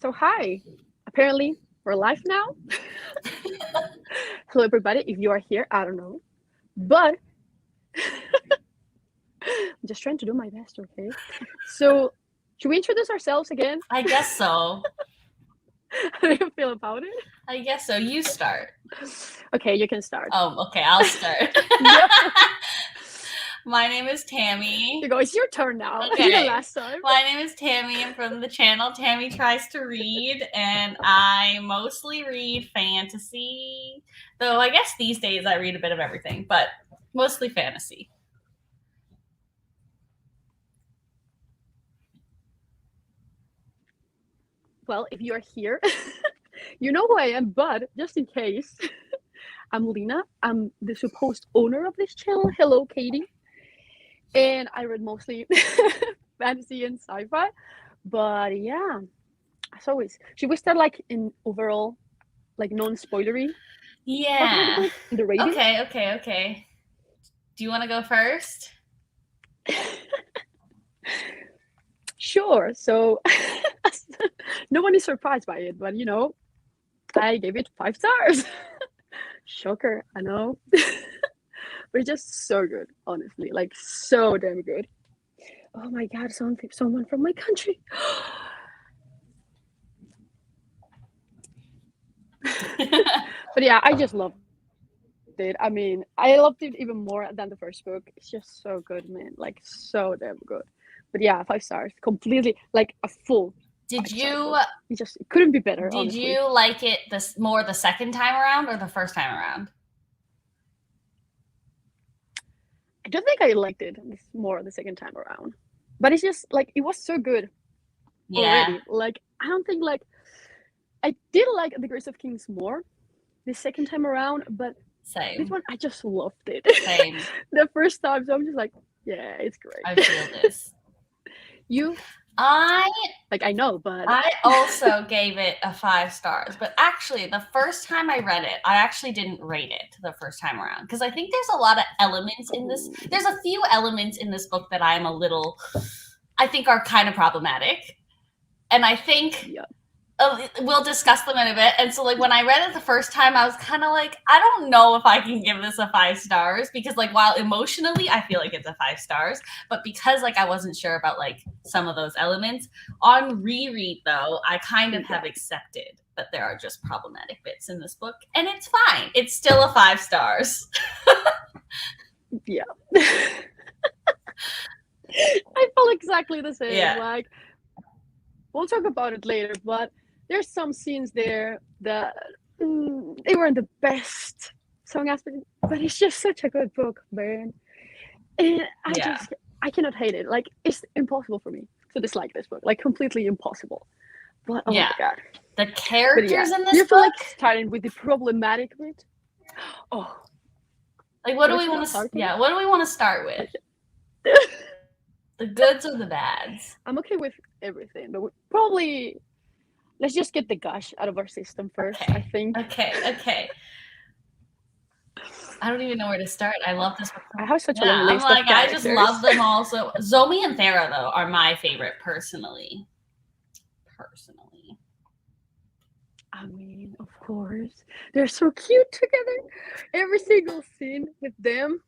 So hi, apparently we're live now. Hello everybody, if you are here, I don't know. But I'm just trying to do my best, okay? So should we introduce ourselves again? I guess so. How do you feel about it? I guess so. You start. Okay, you can start. Oh, okay. I'll start. Yep. My name is Tammy. You go, it's your turn now. You Okay. did last time. My name is Tammy. I'm from the channel Tammy Tries to Read, and I mostly read fantasy. Though I guess these days I read a bit of everything, but mostly fantasy. Well, if you're here, you know who I am, but just in case, I'm Lena. I'm the supposed owner of this channel. Hello, Katie. And I read mostly fantasy and sci-fi. But yeah, as always, should we start like in overall, like non-spoilery? How can I Yeah. put it? The rating? Okay. Do you want to go first? Sure. So no one is surprised by it, but I gave it 5 stars. Shocker, I know. But it's just so good, honestly. Like so damn good. Oh my god, someone from my country. But yeah, I just loved it. I mean, I loved it even more than the first book. It's just so good, man. Like so damn good. But yeah, 5 stars. Completely like a full. Did you book. It couldn't be better. Did honestly. you like it more the second time around or the first time around? I don't think I liked it more the second time around. But it's just like it was so good already. Like I don't think like I did like The Grace of Kings more the second time around, but Same. This one I just loved it. Same. The first time, so I'm just like, yeah, it's great. I feel this. I know, but I also gave it a 5 stars. But actually, the first time I read it, I actually didn't rate it the first time around because I think there's a lot of elements in this. There's a few elements in this book that I think are kind of problematic, and I think. Yeah. We'll discuss them in a bit. And so like when I read it the first time, I was kind of like, I don't know if I can give this a 5 stars because like while emotionally I feel like it's a 5 stars, but because like I wasn't sure about like some of those elements on reread though, I kind of have accepted that there are just problematic bits in this book and it's fine. It's still a 5 stars. Yeah. I felt exactly the same. Yeah. Like we'll talk about it later, but there's some scenes there that they weren't the best song aspect, but it's just such a good book, man. And I cannot hate it. Like it's impossible for me to dislike this book. Like completely impossible. But oh my god. The characters in this you book. feel like starting with the problematic bit. Oh. Like what do we want to what do we want to start with? The goods or the bads? I'm okay with everything, but probably let's just get the gush out of our system first, I think. Okay. I don't even know where to start. I love this book. I have such a long list of characters. I just love them all. So Zomi and Thera, though, are my favorite personally. I mean, of course. They're so cute together. Every single scene with them.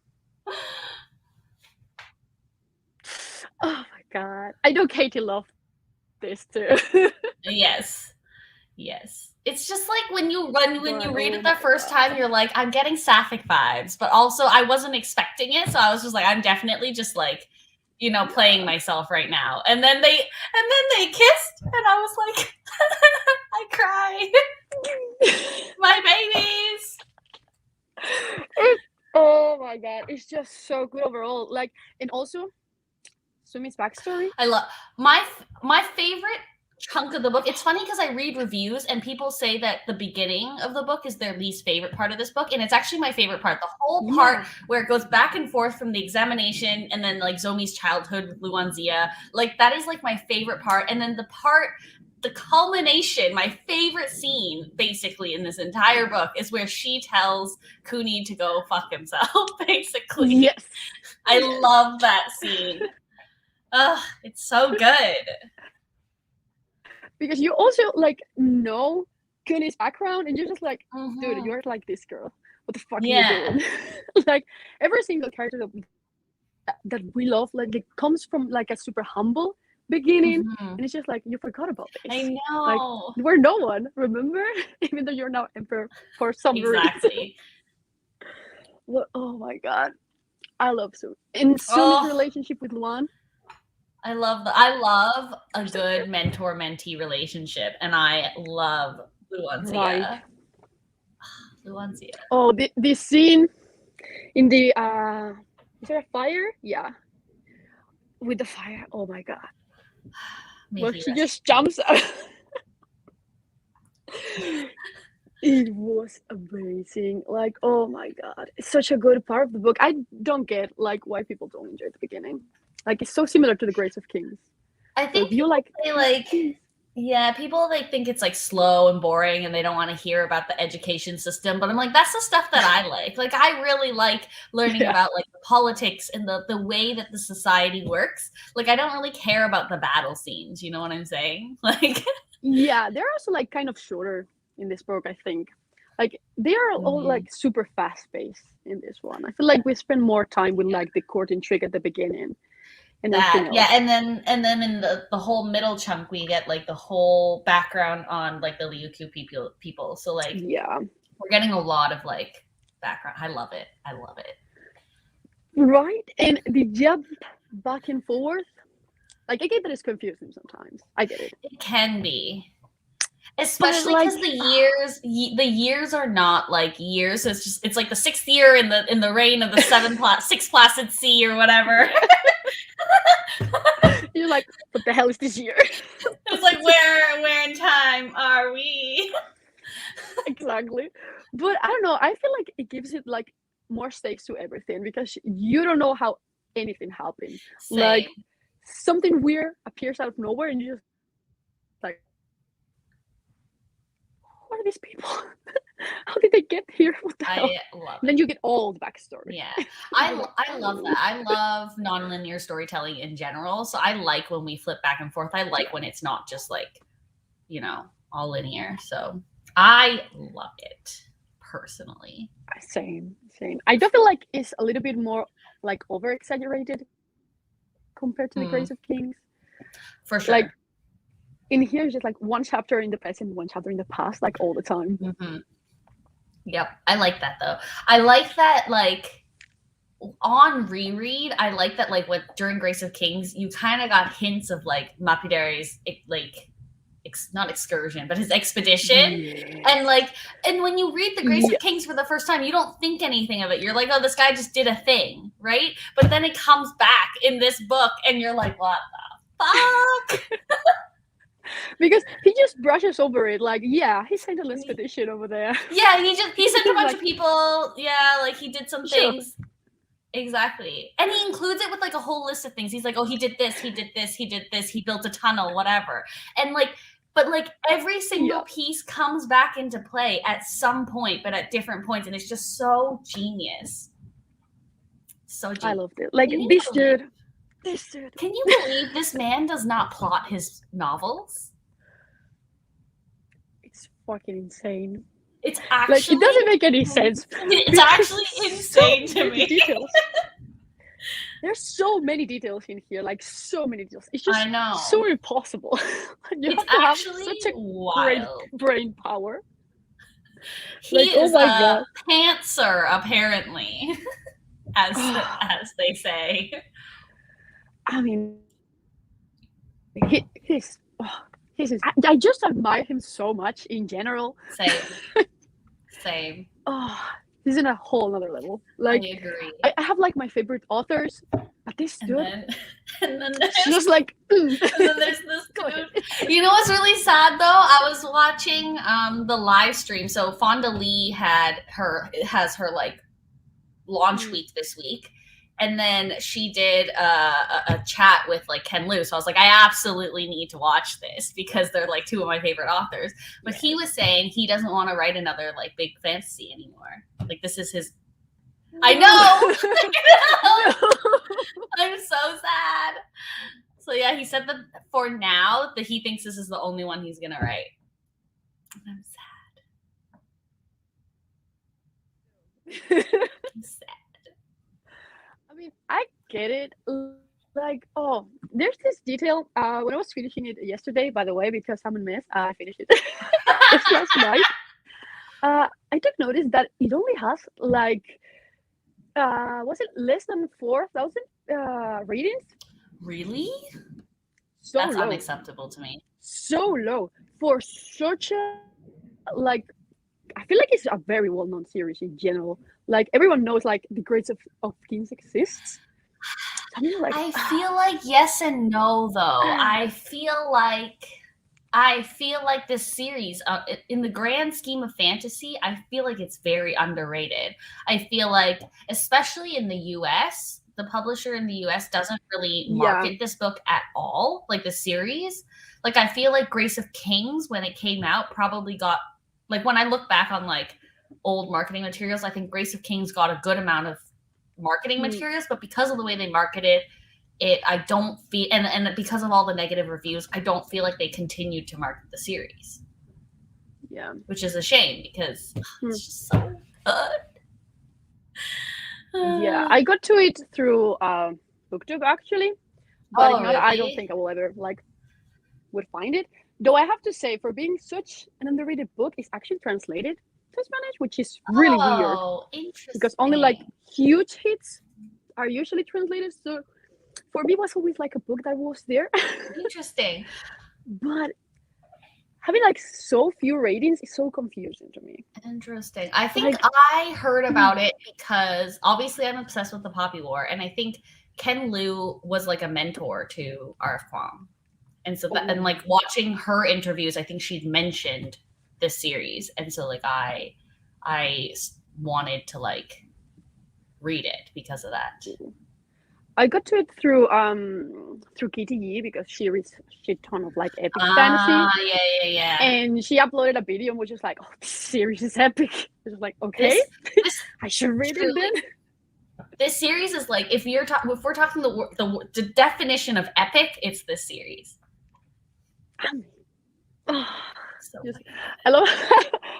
Oh my god. I know Katie loved this too. Yes. It's just like when you read it the first time, you're like, I'm getting sapphic vibes, but also I wasn't expecting it, so I was just like, I'm definitely just like, playing myself right now. And then they kissed, and I was like, I cried. My babies. Oh my god, it's just so good overall. Like, and also Sumi's backstory. I love my favorite chunk of the book. It's funny because I read reviews and people say that the beginning of the book is their least favorite part of this book, and it's actually my favorite part. The whole part where it goes back and forth from the examination and then like Zomi's childhood with Luanzia, like that is like my favorite part. And then the culmination, my favorite scene basically in this entire book is where she tells Kuni to go fuck himself, basically. Yes. I love that scene. Ugh, it's so good. because you also like know Kunni's background, and you're just like, dude, Mhm. you're like this girl. What the fuck Yeah. are you doing? Like every single character that we love, like it comes from like a super humble beginning, Mhm. and it's just like you forgot about this. I Like know. we're no one, remember? Even though you're now emperor for some reason. Exactly. What? Oh my god, I love Su. And Sun's Oh, relationship with Luan. I love a good mentor-mentee relationship, and I love Luancia. Right. Luancia. Oh, this scene in the is there a fire? Yeah, with the fire. Oh my god. May Well, he she rest. just jumps out. It was amazing. Like, oh my god, it's such a good part of the book. I don't get like why people don't enjoy the beginning. Like, it's so similar to the Grace of Kings. I So think if you like, they like, yeah, people like think it's like slow and boring, and they don't want to hear about the education system. But I'm like, that's the stuff that I like. Like, I really like learning Yeah. about like the politics and the way that the society works. Like, I don't really care about the battle scenes. You know what I'm saying? Like, Yeah, they're also like kind of shorter in this book, I think. Like they are all like super fast paced in this one. I feel like we spend more time with like the court intrigue at the beginning and everything else. yeah, and then in the whole middle chunk, we get like the whole background on like the Liuku people. So like, yeah, we're getting a lot of like background. I love it. I love it. Right? And the jump back and forth, like I get that it's confusing sometimes. I get it. It can be. Especially like, because the years are not like years. So it's like the 6th year in the reign of the 6th placid sea or whatever. You're like, what the hell is this year? It's like, where in time are we? Exactly. But I don't know. I feel like it gives it like more stakes to everything because you don't know how anything happened. Same. Like something weird appears out of nowhere, and you just like, who are these people? How did they get here? What the hell? Love And then you get all the backstory. Yeah, I love that. I love nonlinear storytelling in general. So I like when we flip back and forth. I like when it's not just like, all linear. So I love it personally. Same. I do feel like it's a little bit more like over exaggerated compared to the Grace of Kings. For sure. Like in here, it's just like one chapter in the present, one chapter in the past, like all the time. Mm-hmm. Yep. I like that though. I like that like on reread, I like that like during Grace of Kings, you kind of got hints of like Mapidare's like not excursion, but his expedition. Yeah. And when you read the Grace of Kings for the first time, you don't think anything of it. You're like, oh, this guy just did a thing, right? But then it comes back in this book and you're like, what the fuck? Because he just brushes over it, like, yeah, he sent an expedition over there. Yeah, he sent a bunch of people. Yeah, like he did some things. Exactly. And he includes it with like a whole list of things. He's like, oh, he did this, he did this, he did this, he built a tunnel, whatever. And like, but like every single piece comes back into play at some point, but at different points. And it's just so genius. So genius. I loved it. Like this dude. Can you believe this man does not plot his novels? It's fucking insane. It's actually like it doesn't make any sense. It's actually insane to me. Details. There's so many details in here, like so many details. It's just so impossible. You it's have to actually have such a wild great brain power. He is a pantser, apparently, as they say. I mean, he's I just admire him so much in general. Same. Oh, he's in a whole other level. Like, I agree. I have like my favorite authors, but this dude, and then there's just like, and then there's this dude. You know what's really sad though? I was watching the live stream. So Fonda Lee has her like launch week this week. And then she did a chat with like Ken Liu. So I was like, I absolutely need to watch this because they're like two of my favorite authors. But he was saying he doesn't want to write another like big fantasy anymore. Like this is his. I know. I'm so sad. So yeah, he said that for now that he thinks this is the only one he's gonna write. I'm sad. I'm sad. I mean, I get it. Like, oh, there's this detail. When I was finishing it yesterday, by the way, because I'm a mess, I finished it just last night. I took notice that it only has like, was it less than 4,000 ratings? Really? So That's low. unacceptable to me. So low for such a like. I feel like it's a very well-known series in general. Like everyone knows, like the Grades of Kings exists. Like, I feel like yes and no, though. I feel like this series, in the grand scheme of fantasy, I feel like it's very underrated. I feel like, especially in the US, the publisher in the US doesn't really market this book at all, like the series. Like, I feel like Grace of Kings, when it came out, probably got, like, when I look back on, like, old marketing materials, I think Grace of Kings got a good amount of marketing materials, but because of the way they marketed it, I don't feel, and because of all the negative reviews, I don't feel like they continued to market the series. Yeah. Which is a shame because it's just so good. Yeah, I got to it through BookTube actually, but if not, I don't think I will ever would find it. Though I have to say, for being such an underrated book, it's actually translated to Spanish, which is really weird. Oh, interesting. Because only like huge hits are usually translated. So for me, it was always like a book that was there. Interesting. But having like so few ratings is so confusing to me. Interesting. I think I heard about it because obviously I'm obsessed with the Poppy War, and I think Ken Liu was like a mentor to R.F. Kuang. And so that, and like watching her interviews, I think she'd mentioned this series, and so like I wanted to like read it because of that. I got to it through Katie Yee because she reads a shit ton of like epic fantasy. Yeah. And she uploaded a video which was like, "Oh, this series is epic." I was like, "Okay, I should read it then." This series is like, if we're talking the definition of epic, it's this series. I love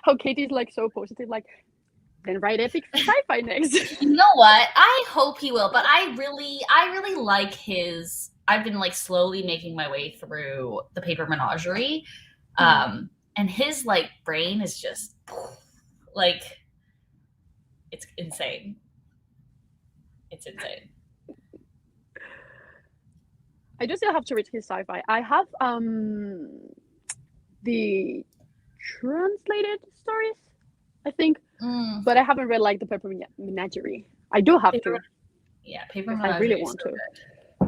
how Katie's like so positive, like, then write epic sci-fi next. You know what? I hope he will, but I really like his. I've been like slowly making my way through the Paper Menagerie, and his like brain is just like, it's insane. It's insane. I just still have to read his sci-fi. I have the translated stories, I think, but I haven't read like the Paper Menagerie. I do have to. Yeah, Paper Menagerie. I really want to.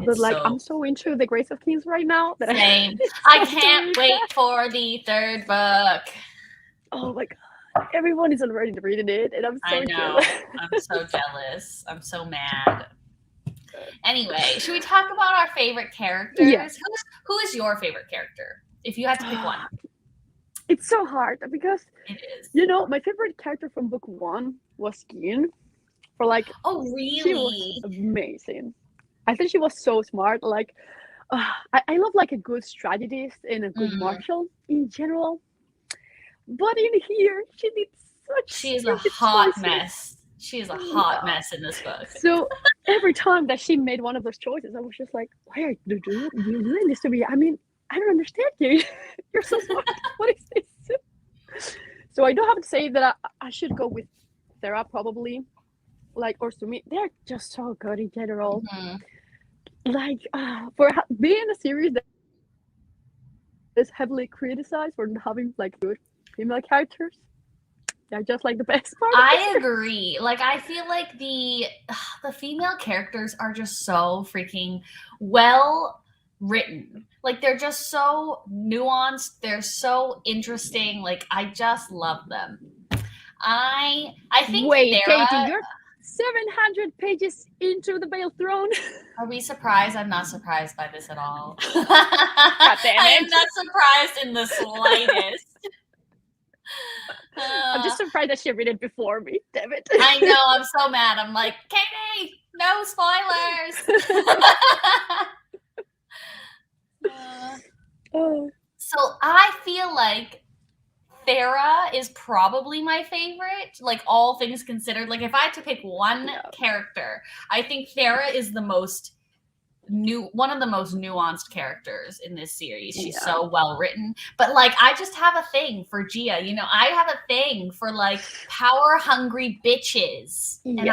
But like, I'm so into the Grace of Kings right now that I can't wait for the third book. Oh my god, everyone is already reading it, and I'm so jealous. I'm so jealous. I'm so mad. Anyway, should we talk about our favorite characters? Yes. Who is your favorite character? If you had to pick one. It's so hard because it is. You know, my favorite character from book 1 was Gin. For like, oh really? She was amazing. I think she was so smart. Like, I love like a good strategist and a good marshal in general. But in here, she did such. She's a hot mess. She is a hot mess in this book. So every time that she made one of those choices, I was just like, why are you doing this to me? I mean, I don't understand you. You're so smart. What is this? So I do have to say that I should go with Sarah probably. Like, or Sumi. They're just so good in general. Like, for being a series that is heavily criticized for not having like good female characters, they're just like the best part. I agree. Like, I feel like the female characters are just so freaking well written. Like, they're just so nuanced. They're so interesting. Like, I just love them. I think. Wait, Sarah, Katie, you're 700 pages into the Veiled Throne. Are we surprised? I'm not surprised by this at all. I am not surprised in the slightest. I'm just surprised that she read it before me. Damn it. I know. I'm so mad. I'm like, Katie, no spoilers. feel like Farah is probably my favorite, like all things considered. Like if I had to pick one character, I think Farah is one of the most nuanced characters in this series. She's so well written. But like I just have a thing for Gia. You know, I have a thing for like power hungry bitches. And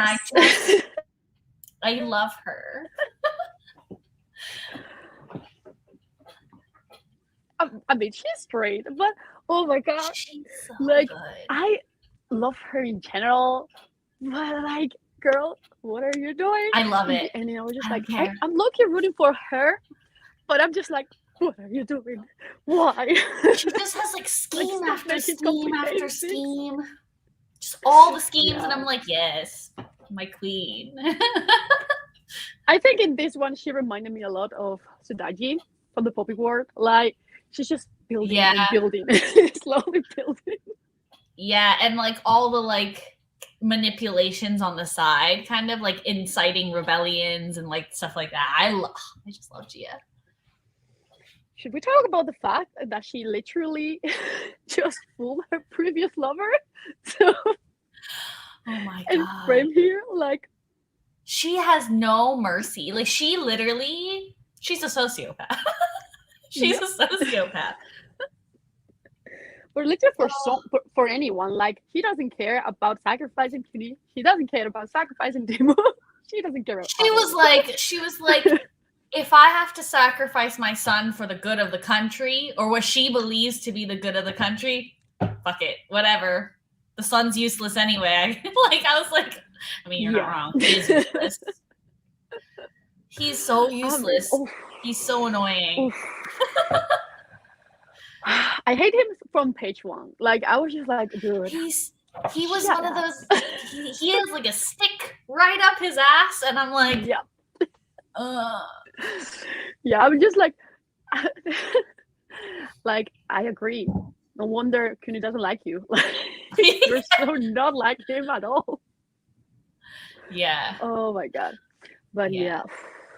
I love her. I mean, she's great, but oh my god, she's so like good. I love her in general, but like, girl, what are you doing? I love it. And I was just like, I'm low-key rooting for her, but I'm just like, what are you doing? Why? She just has like scheme Like, after making scheme after complicated scheme. Just all the schemes, and Yeah. I'm like, yes, my queen. I think in this one, she reminded me a lot of Sudaji from the Poppy World. Like, she's just building and building, slowly building. Yeah, and like all the like manipulations on the side, kind of like inciting rebellions and like stuff like that. I just love Gia. Should we talk about the fact that she literally just fooled her previous lover? So, oh my god! And frame here, like, she has no mercy. Like she's a sociopath. She's a sociopath. But literally for anyone, like, he doesn't care about sacrificing Kuni. He doesn't care about sacrificing Timo. She doesn't care about She was like, if I have to sacrifice my son for the good of the country, or what she believes to be the good of the country, fuck it, whatever. The son's useless anyway. I was like, I mean, you're not wrong. He is useless. He's so useless. He's so annoying. I hate him from page 1. Like, I was just like, dude. He was one of those. He has like a stick right up his ass, and I'm like, yeah, I'm just like, like, I agree. No wonder Kuni doesn't like you. You're so not like him at all. Yeah. Oh my god. But yeah,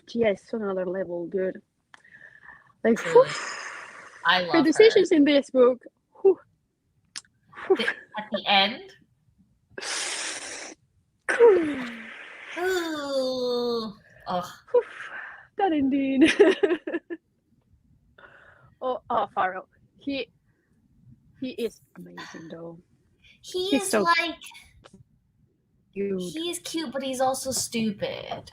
Gia is on another level, dude. Like, I love her decisions in this book. At the end. Ooh. Oh. That indeed. Faro. He is amazing though. He's so like cute. He's cute, but he's also stupid.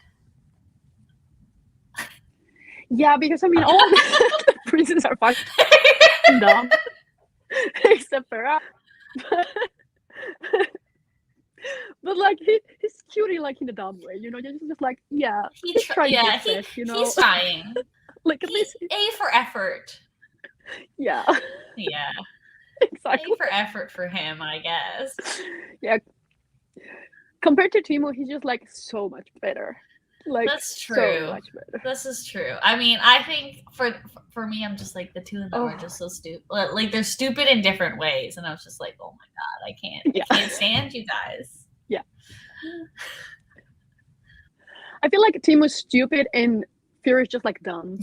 Yeah, because I mean, all the princes are fucking dumb, except Farah. But like he's cute, like in a dumb way, you know. Just like he's trying to fish, you know. He's trying. Like at least A for effort. Yeah. Yeah. Exactly. A for effort for him, I guess. Yeah. Compared to Timo, he's just like so much better. Like that's true. So much better. This is true. I mean, I think for me, I'm just like the two of them are just so stupid. Like they're stupid in different ways, and I was just like, oh my god, I can't stand you guys. Yeah. I feel like Timo's stupid and Fear is just like dumb.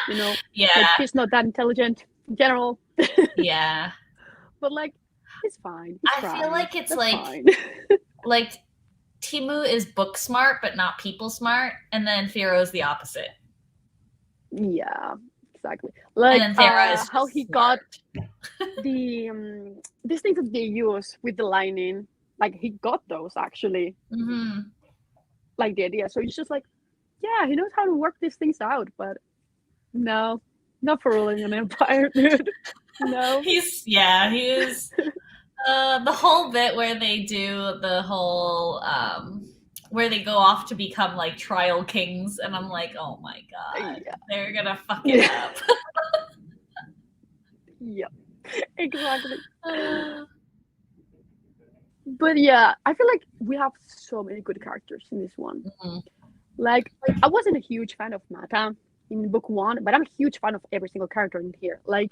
You know? Yeah. Like, he's not that intelligent in general. Yeah. But like, it's fine. I feel like it's like like Timu is book smart but not people smart, and then Firo's the opposite. Yeah, exactly. Like is how he got the these things that they use with the lining. Like he got those actually. Mm-hmm. Like the idea. So he's just like, yeah, he knows how to work these things out, but no, not for ruling an empire, dude. No. He is. The whole bit where they do the whole where they go off to become like trial kings, and I'm like, oh my god, they're gonna fuck it up. Yep, exactly. But yeah, I feel like we have so many good characters in this one. Mm-hmm. Like, I wasn't a huge fan of Mata in book 1, but I'm a huge fan of every single character in here. Like,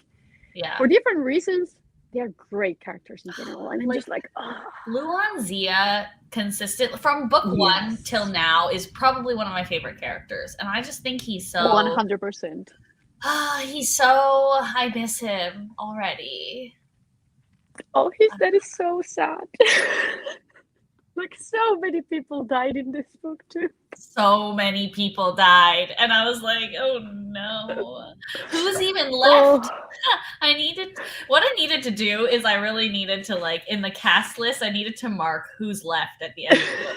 for different reasons, they're great characters in general. And I'm just like, Luan Zia, consistent from book 1 till now, is probably one of my favorite characters. And I just think he's so 100%. I miss him already. Oh, that is so sad. Like, so many people died in this book too. So many people died, and I was like, oh no, who's even left? What I needed to do is I really needed to, like, in the cast list, I needed to mark who's left at the end of the book.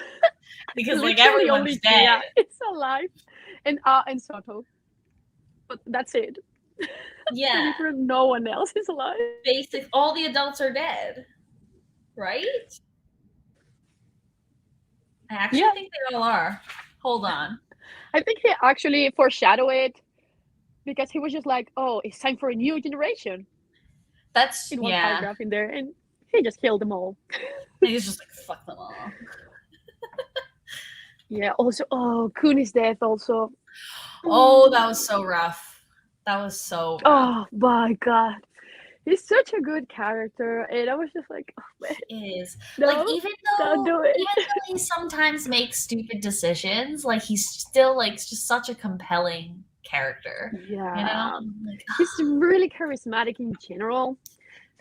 Because like Literally everyone's only dead. Gia is alive, and Soto, but that's it. Yeah, Literally no one else is alive. basic. All the adults are dead, right? I actually think they all are. Hold on. I think he actually foreshadowed it because he was just like, "Oh, it's time for a new generation." That's in one paragraph in there, and he just killed them all. He's just like, fuck them all. Yeah. Also, Cooney's death. Also. Oh, that was so rough. That was so rough. Oh my god. He's such a good character, and I was just like, oh, man. He is. No, like, even though he sometimes makes stupid decisions, like, he's still, like, just such a compelling character. Yeah. You know? Like, he's really charismatic in general.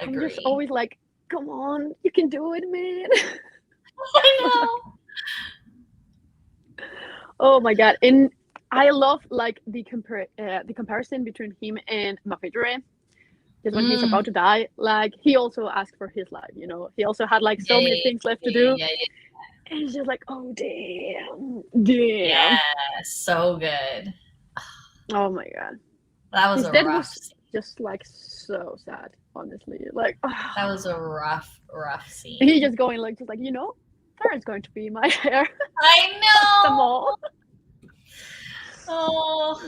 Agree. I'm just always like, come on, you can do it, man. I know. Oh my god. And I love, like, the comparison between him and Mafidre. Just when he's about to die, like, he also asked for his life, you know. He also had, like, so many things left to do. Yeah. And it's just like, oh, damn. Yeah, so good. Oh my god. That was his death was just, like, so sad, honestly. Like, that was a rough scene. He just going, like, you know, Sarah's going to be my hair. I know. Them all. Oh.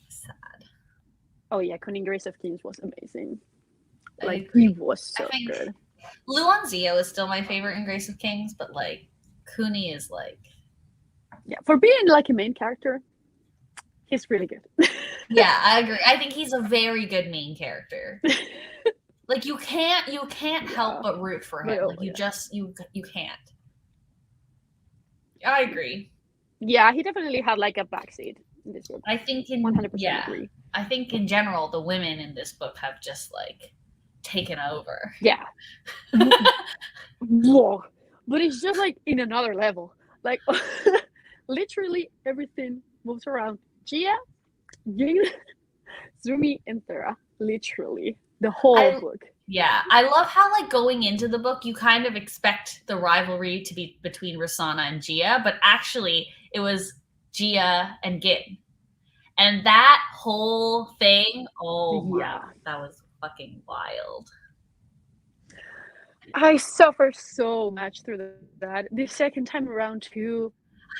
Sad. Oh yeah, Cunning Grace of Kings was amazing. Like, he was so good. Luanzio is still my favorite in Grace of Kings, but, like, Cooney is, like... Yeah, for being, like, a main character, he's really good. Yeah, I agree. I think he's a very good main character. Like, you can't help but root for him. Like, you can't. I agree. Yeah, he definitely had, like, a backseat in this book. I think 100% agree. I think in general, the women in this book have just, like, taken over. Yeah. Whoa. But it's just, like, in another level. Like, literally everything moves around. Gia, Jin, Zumi, and Thera. Literally. The whole book. Yeah. I love how, like, going into the book, you kind of expect the rivalry to be between Rosanna and Gia, but actually it was Gia and Gin. And that whole thing, that was fucking wild. I suffered so much through that. The second time around too.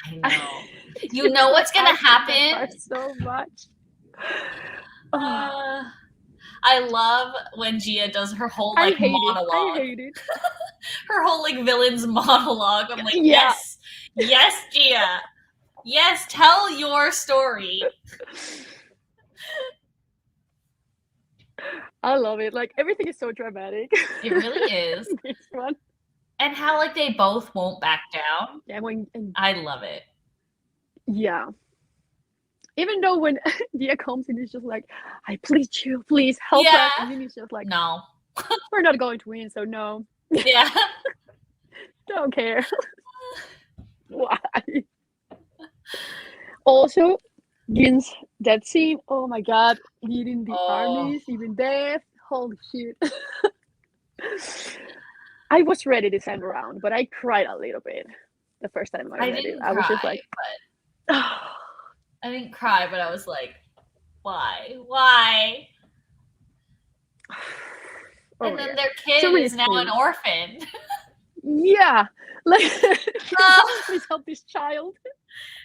I know. You know what's gonna happen? So much. I love when Gia does her whole, like, monologue. I hate it. Her whole, like, villain's monologue. I'm like, yes, Gia. Yes, tell your story. I love it. Like, everything is so dramatic. It really is. This one. And how, like, they both won't back down. Yeah, I love it. Yeah. Even though when Gia comes in, he's just like, I plead you, please help us. And then he's just like, no. We're not going to win, so no. Yeah. Don't care. Why? Also, Gin's death scene, oh my god, leading the armies, even death, holy shit. I was ready this time around, but I cried a little bit the first time I read it. I was just like, I didn't cry, but I was like, why? And then their kid is now an orphan. Yeah, like, please help this child.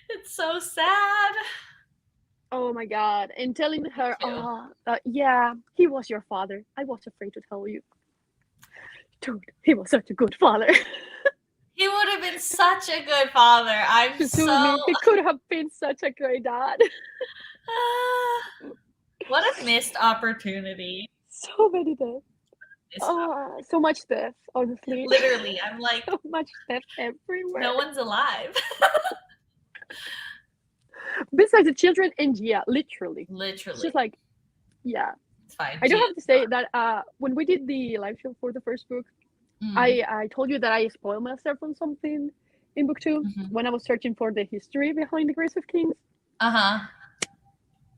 It's so sad. Oh my god. And telling her, yeah, he was your father. I was afraid to tell you. Dude, he was such a good father. He would have been such a good father. He could have been such a great dad. What a missed opportunity. So many deaths. So much death, honestly. Literally, I'm like, so much death everywhere. No one's alive. besides the children, and yeah, literally. Literally. It's just like, yeah. It's fine. I do have to say that when we did the live show for the first book, I told you that I spoiled myself on something in book 2 when I was searching for the history behind the Grace of Kings. Uh-huh.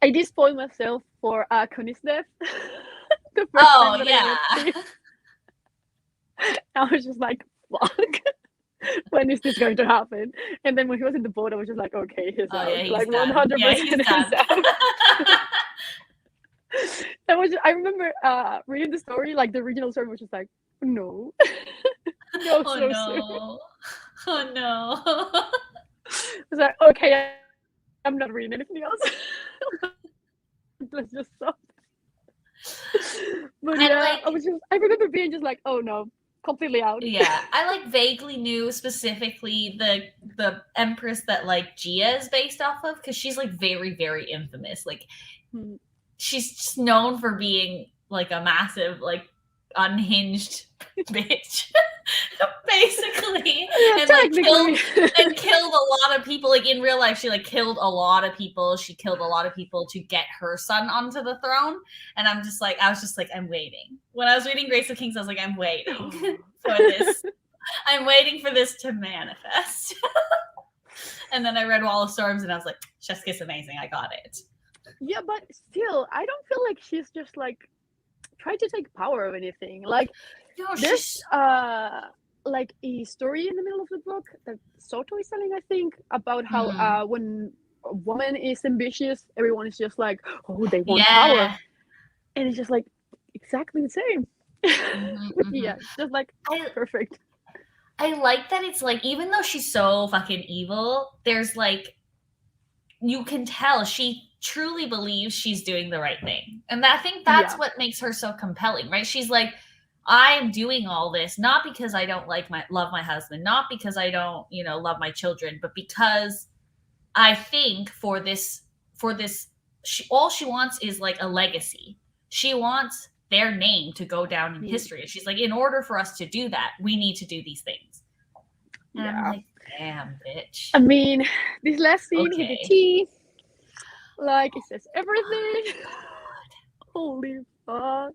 I did spoil myself for Connie's death. The first Oh, time that yeah. I read it. I was just like, fuck. When is this going to happen? And then when he was in the boat, I was just like, okay, he's out. Yeah, he's like done. 100% Yeah, he's out. That was I remember reading the story, like the original story was just like, no. No, oh, so no. soon. Oh, no. I was like, okay, I'm not reading anything else. Let's just stop. But yeah, I remember being just like, oh no, completely out. Yeah, I like vaguely knew specifically the empress that like Gia is based off of, because she's like very, very infamous. Like she's just known for being like a massive, like unhinged bitch. Basically. Yeah, and like killed a lot of people. Like in real life, she like killed a lot of people. She killed a lot of people to get her son onto the throne. And I was just like, I'm waiting. When I was reading Grace of Kings, I was like, I'm waiting for this. I'm waiting for this to manifest. And then I read Wall of Storms and I was like, Chef's Kiss amazing. I got it. Yeah, but still, I don't feel like she's just like trying to take power of anything. Like there's like a story in the middle of the book that Soto is telling, I think, about how when a woman is ambitious, everyone is just like, oh, they want power. And it's just like exactly the same. Yeah, just like perfect. I like that it's like, even though she's so fucking evil, there's like, you can tell she truly believes she's doing the right thing. And I think that's what makes her so compelling, right? She's like, I'm doing all this not because I don't love my husband, not because I don't, love my children, but because I think for this, all she wants is like a legacy. She wants their name to go down in history. And she's like, in order for us to do that, we need to do these things. And I'm like, damn, bitch. I mean, this last scene with the tea, like, it says everything. Holy fuck.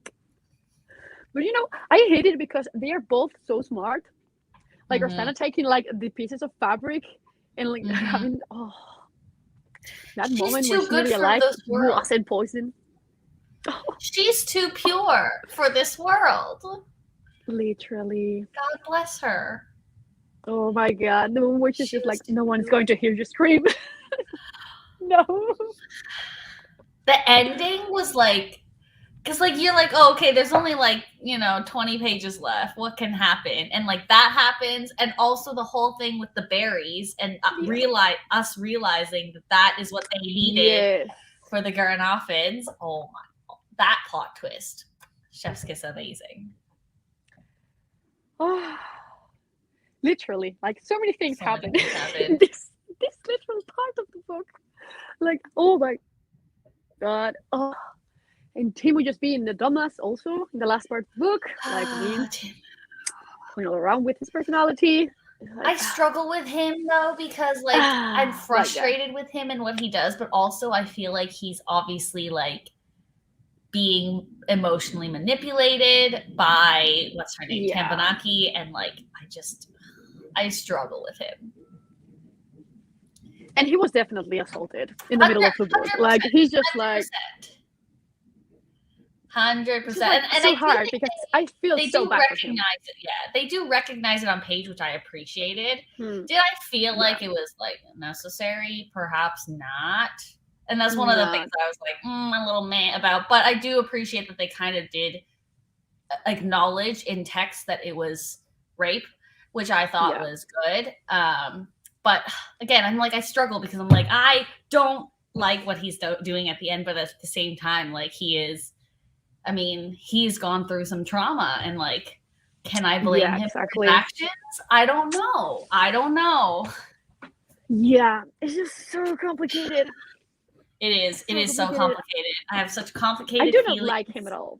But I hate it because they are both so smart. Like, Rosanna taking like the pieces of fabric and like having that moment where she realized wasn't poison. She's too pure for this world. Literally. God bless her. Oh my god. The one where she's just like, no one's going to hear you scream. No. The ending was like, because like you're like, oh, okay, there's only like 20 pages left, what can happen? And like that happens, and also the whole thing with the berries and realizing that is what they needed for the Garanoffins. Oh my, that plot twist, Chef's Kiss amazing. Oh, literally, like so many things happen in this literal part of the book. Like, oh my god. Oh, and Tim would just be in the dumbass also in the last part of the book. Like, going all around with his personality. Like, I struggle with him though, because like I'm frustrated with him and what he does, but also I feel like he's obviously like being emotionally manipulated by what's her name, Tambanaki, and like I struggle with him. And he was definitely assaulted in the middle of the book. Like, he's just 100%. Like 100%. Like, and so hard because I feel they so do bad recognize it. Yeah, they do recognize it on page, which I appreciated. Did I feel like it was like necessary? Perhaps not. And that's one of the things I was like a little meh about. But I do appreciate that they kind of did acknowledge in text that it was rape, which I thought was good. But again, I'm like, I struggle because I'm like, I don't like what he's doing at the end, but at the same time, like he's gone through some trauma, and like, can I blame him for his actions? I don't know. Yeah, it's just so complicated. It is. It is so complicated. I have such complicated I do not feelings. like him at all.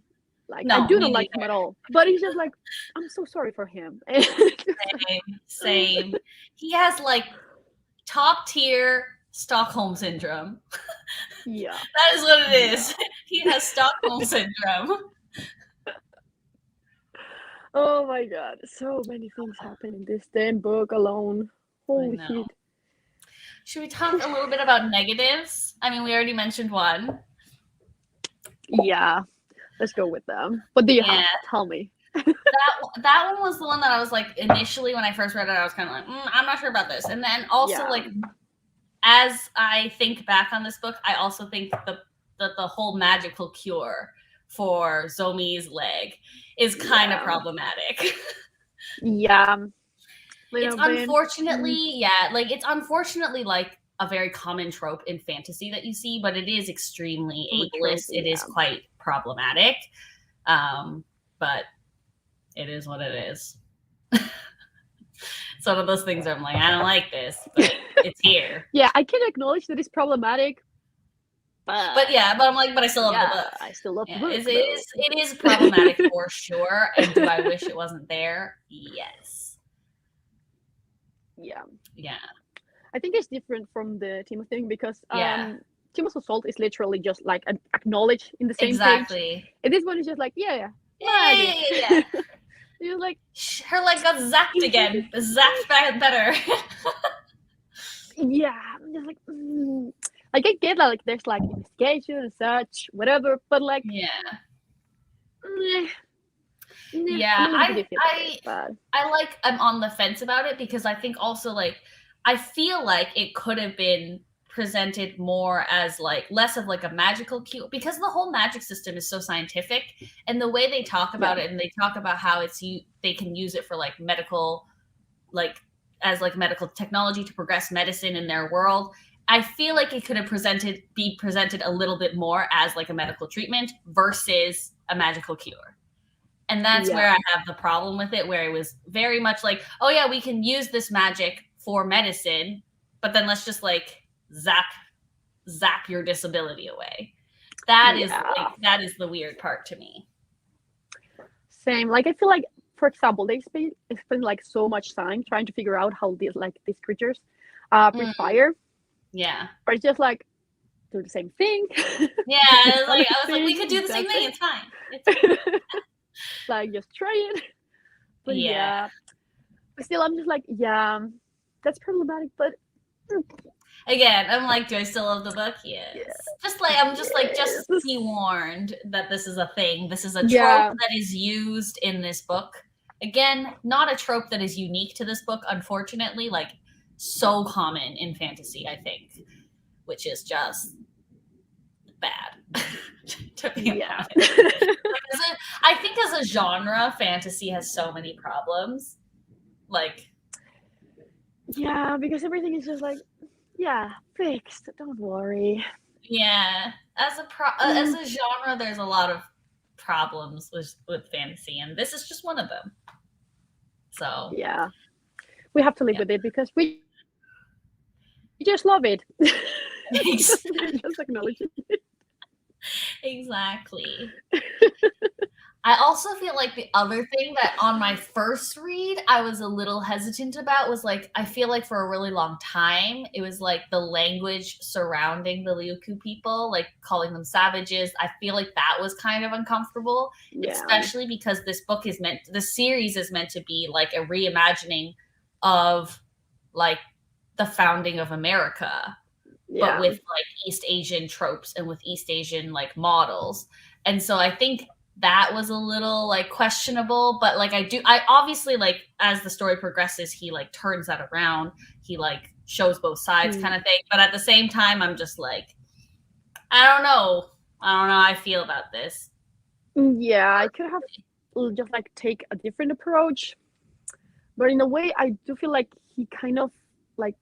Like, no, I do not like him at all. But he's just like, I'm so sorry for him. Same. He has like top tier Stockholm syndrome. Yeah. That is what it is. He has Stockholm syndrome. Oh my god, so many things happen in this damn book alone. Holy know. shit. Should we talk a little bit about negatives? I mean, we already mentioned one. Yeah, let's go with them. What do you have? Tell me. That one was the one that I was like, initially when I first read it, I was kind of like, I'm not sure about this. And then also like, as I think back on this book, I also think that the whole magical cure for Zomi's leg is kind of problematic. Yeah. It's unfortunately, it's unfortunately like a very common trope in fantasy that you see, but it is extremely ableist. It is quite problematic. But it is what it is. It's one of those things where I'm like, I don't like this, but it's here. Yeah, I can acknowledge that it's problematic. But I'm like, but I still love the book. I still love the book. It is problematic for sure. And do I wish it wasn't there? Yes. Yeah. Yeah. I think it's different from the Team of thing because Team of Assault is literally just like acknowledge in the same page. And this one is just like, yeah. You're like, her leg got zapped again. Zapped back better. Yeah, I'm just like, like I get that, like there's like investigation and such, whatever, but like, I'm on the fence about it because I think also like I feel like it could have been presented more as like less of like a magical cure because the whole magic system is so scientific and the way they talk about it and they talk about how they can use it for like medical as like medical technology to progress medicine in their world. I feel like it could have be presented a little bit more as like a medical treatment versus a magical cure. And that's where I have the problem with it, where it was very much like, oh yeah, we can use this magic for medicine, but then let's just like zap your disability away. That is the weird part to me. Same. Like I feel like, for example, they spend like so much time trying to figure out how these creatures breathe fire. Yeah. Or it's just like do the same thing. Yeah, I was like, we could do the same thing. It's fine. It's like just try it. But but still, I'm just like, that's problematic. But again, I'm like, do I still love the book? Yes. Just like just be warned that this is a thing. This is a trope that is used in this book. Again, not a trope that is unique to this book, unfortunately. Like so common in fantasy, I think, which is just bad. To be honest. I think as a genre, fantasy has so many problems. Like, yeah, because everything is just like, fixed. Don't worry. Yeah, as a genre, there's a lot of problems with fantasy, and this is just one of them. So yeah, we have to live with it because we just love it. Just acknowledge it. Exactly. I also feel like the other thing that on my first read I was a little hesitant about was like, I feel like for a really long time, it was like the language surrounding the Ryukyu people, like calling them savages. I feel like that was kind of uncomfortable, especially because this series is meant to be like a reimagining of like the founding of America, but with like East Asian tropes and with East Asian like models. And so I think that was a little like questionable, but like I obviously like as the story progresses, he like turns that around. He like shows both sides kind of thing. But at the same time, I'm just like, I don't know how I feel about this. Yeah, I could have just like take a different approach. But in a way, I do feel like he kind of like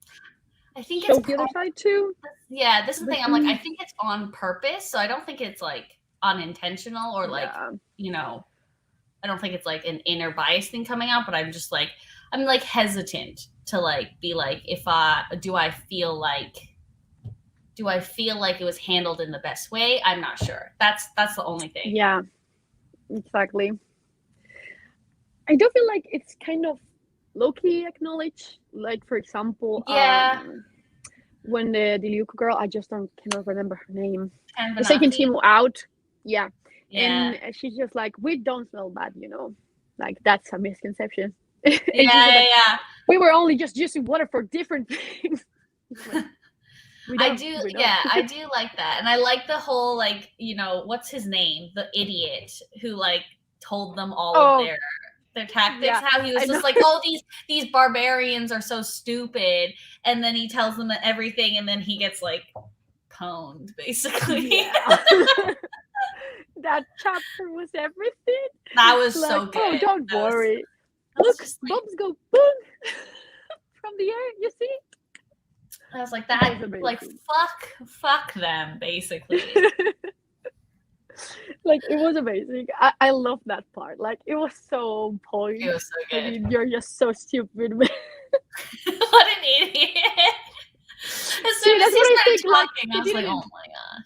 I think showed the other side too. Yeah, this is the thing. I'm like, I think it's on purpose. So I don't think it's like unintentional or like, I don't think it's like an inner bias thing coming out, but I'm just like, I'm like hesitant to like be like, do I feel like it was handled in the best way? I'm not sure. That's the only thing. Yeah, exactly. I do feel like it's kind of low-key acknowledged. Like, for example, when the Luke girl, I just cannot remember her name, And is taking Benassi. Timo out. Yeah. Yeah. And she's just like, we don't smell bad, like that's a misconception. And she's Yeah, just like, yeah. we were only just using water for different things. Like, I do like that. And I like the whole, like, what's his name? The idiot who, like, told them all of their tactics. Yeah, how he was just like, oh, these barbarians are so stupid. And then he tells them everything, and then he gets, like, pwned, basically. Yeah. That chapter was everything. That was like, so good. Oh, don't worry. Look, bombs go boom from the air. You see? I was like, that, like, fuck them, basically. Like, it was amazing. I love that part. Like, it was so on point. It was so good. I mean, you're just so stupid. What an idiot. As soon as he started talking, I was like, oh my god.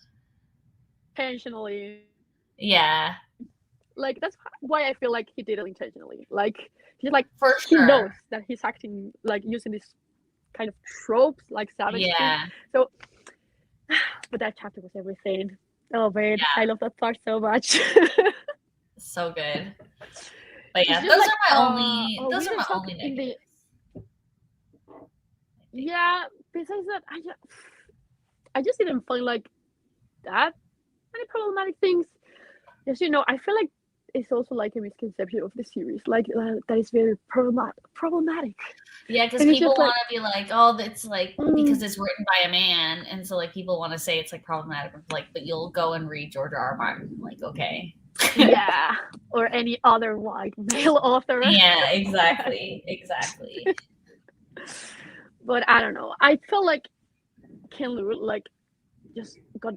Intentionally. Yeah. Like, that's why I feel like he did it intentionally. Like, he's like, for he sure. knows that he's acting, like, using this kind of tropes, like savage thing. So, but that chapter was everything. Oh man, I love that part so much. So good. But yeah, those are my only negatives. Yeah, besides that, I just didn't find like that many problematic things. Yes, I feel like it's also like a misconception of the series, like that is very problematic. Yeah, because people want to be like, oh, it's like because it's written by a man, and so like people want to say it's like problematic. Like, but you'll go and read George R. R. Martin, like, okay. Yeah, or any other white male author. Yeah, exactly. But I don't know. I felt like Ken Liu like just got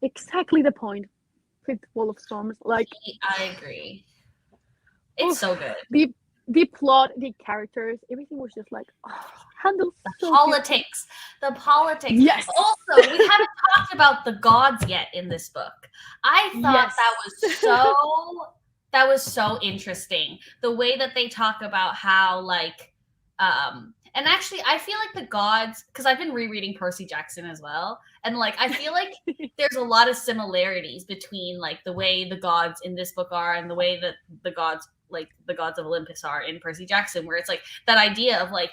exactly the point with Wall of Storms. Like, I agree. It's so good. The plot, the characters, everything was just like handled so politics. Good. The politics. Yes. Also, we haven't talked about the gods yet in this book. I thought that was so interesting. The way that they talk about how like and actually I feel like the gods, because I've been rereading Percy Jackson as well, and like I feel like there's a lot of similarities between like the way the gods in this book are and the way that the gods, like the gods of Olympus, are in Percy Jackson, where it's like that idea of like,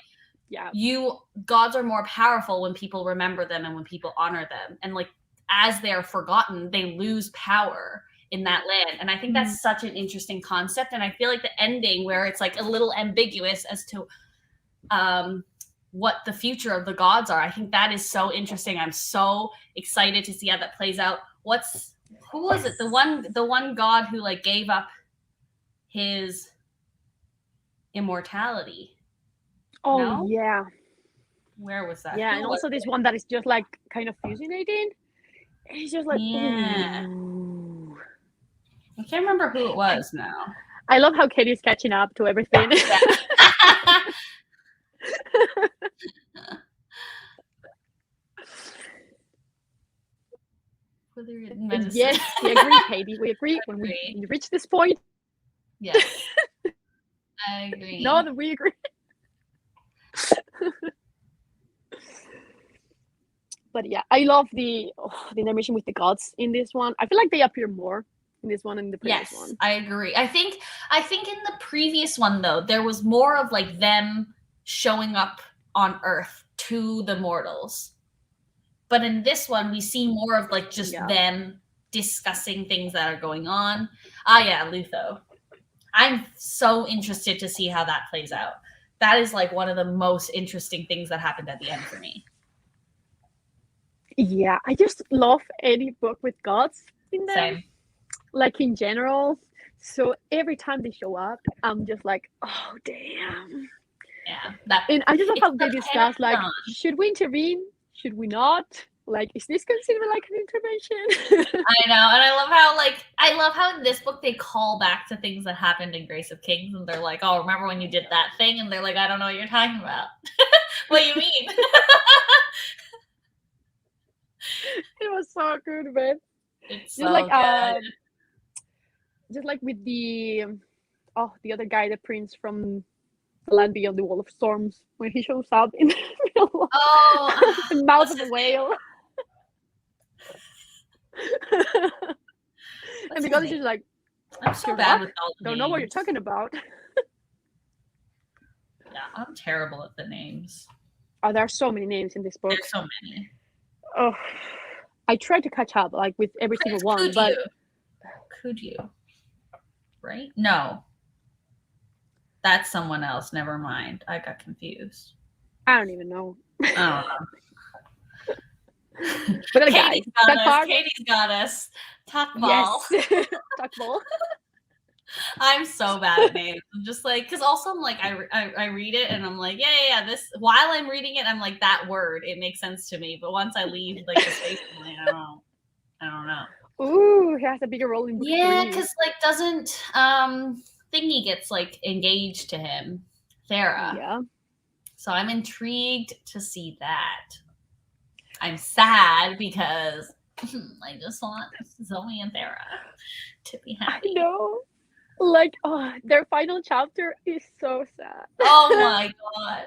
gods are more powerful when people remember them and when people honor them, and like as they're forgotten, they lose power in that land. And I think that's such an interesting concept, and I feel like the ending where it's like a little ambiguous as to what the future of the gods are, I think that is so interesting. I'm so excited to see how that plays out. Who was it? The one god who like gave up his immortality. Oh, no? Yeah. Where was that? Yeah, and also this one that is just like kind of fusionating. It's just like, ooh. I can't remember who it was now. I love how Katie's catching up to everything. Yes, we agree, Katie. We agree. When we reach this point. Yes, I agree. No, that we agree. But yeah, I love the animation with the gods in this one. I feel like they appear more in this one than the previous one. Yes, I agree. I think in the previous one though, there was more of like them showing up on Earth to the mortals. But in this one, we see more of like just them discussing things that are going on. Lutho. I'm so interested to see how that plays out. That is like one of the most interesting things that happened at the end for me. Yeah, I just love any book with gods in them. Same. Like in general. So every time they show up, I'm just like, oh damn. Yeah. And I just love how they discuss like, should we intervene? Should we not? Like, is this considered like an intervention? I know, and I love how in this book they call back to things that happened in Grace of Kings, and they're like, "Oh, remember when you did that thing?" And they're like, "I don't know what you're talking about." What do you mean? It was so good, man. It's so good. Just like with the other guy, the prince from The Land Beyond the Wall of Storms, when he shows up in the middle Oh, of the mouth what's of a his whale. And because his she's like, I'm so "Good bad luck. with all the Don't names. know what you're talking about." Yeah, I'm terrible at the names. Oh, there are so many names in this book. There's so many. Oh, I tried to catch up, like, with every single one, but could you? Right? No. That's someone else. Never mind. I got confused. I don't even know. I don't know. But guys, that part. Katie's got us. Talk ball. Yes. Talk ball. I'm so bad at names. I'm just like, because also I'm like, I read it and I'm like, yeah. This while I'm reading it, I'm like, that word, it makes sense to me. But once I leave like the space, I'm like, I don't know. Ooh, he has a bigger role in book 3. Because like doesn't Thingy gets like engaged to him, Thera. Yeah. So I'm intrigued to see that. I'm sad because I just want Zoe and Thera to be happy. I know. Like, oh, their final chapter is so sad. Oh my god.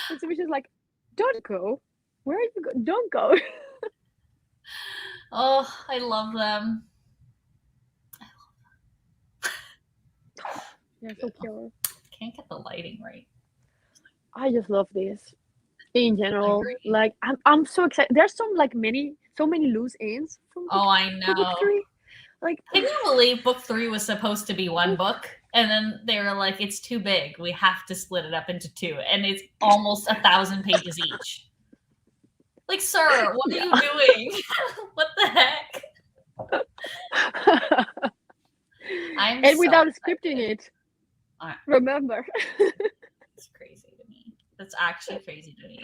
And so she's like, "Don't go. Where are you going? Don't go." Oh, I love them. Yeah, so killer. Can't get the lighting right. I just love this. In general, like, I'm so excited. There's so many loose ends from I know. book 3. Like, can you believe book 3 was supposed to be one book, and then they were like, "It's too big. We have to split it up into 2," and it's almost 1,000 pages each. Like, sir, what are you doing? What the heck? And without scripting it. Remember. It's crazy to me. That's actually crazy to me.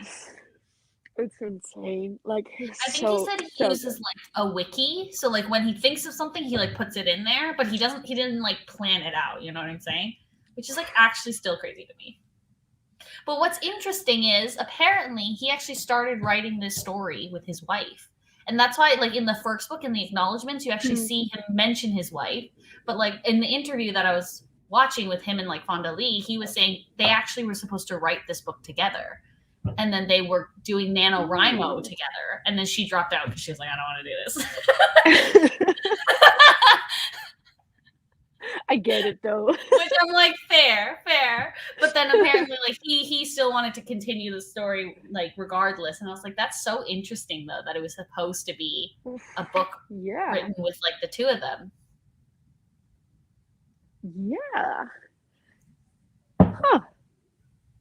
It's insane. Like, I think he said he uses like a wiki. So like when he thinks of something, he like puts it in there, but he didn't like plan it out. You know what I'm saying? Which is like actually still crazy to me. But what's interesting is apparently he actually started writing this story with his wife. And that's why, like, in the first book, in the acknowledgments, you actually see him mention his wife. But, like, in the interview that I was watching with him and, like, Fonda Lee, he was saying they actually were supposed to write this book together. And then they were doing NaNoWriMo together. And then she dropped out because she was like, I don't want to do this. I get it, though. Which I'm like, fair. But then apparently, like, he still wanted to continue the story, like, regardless. And I was like, that's so interesting, though, that it was supposed to be a book written with, like, the 2 of them. Yeah. Huh.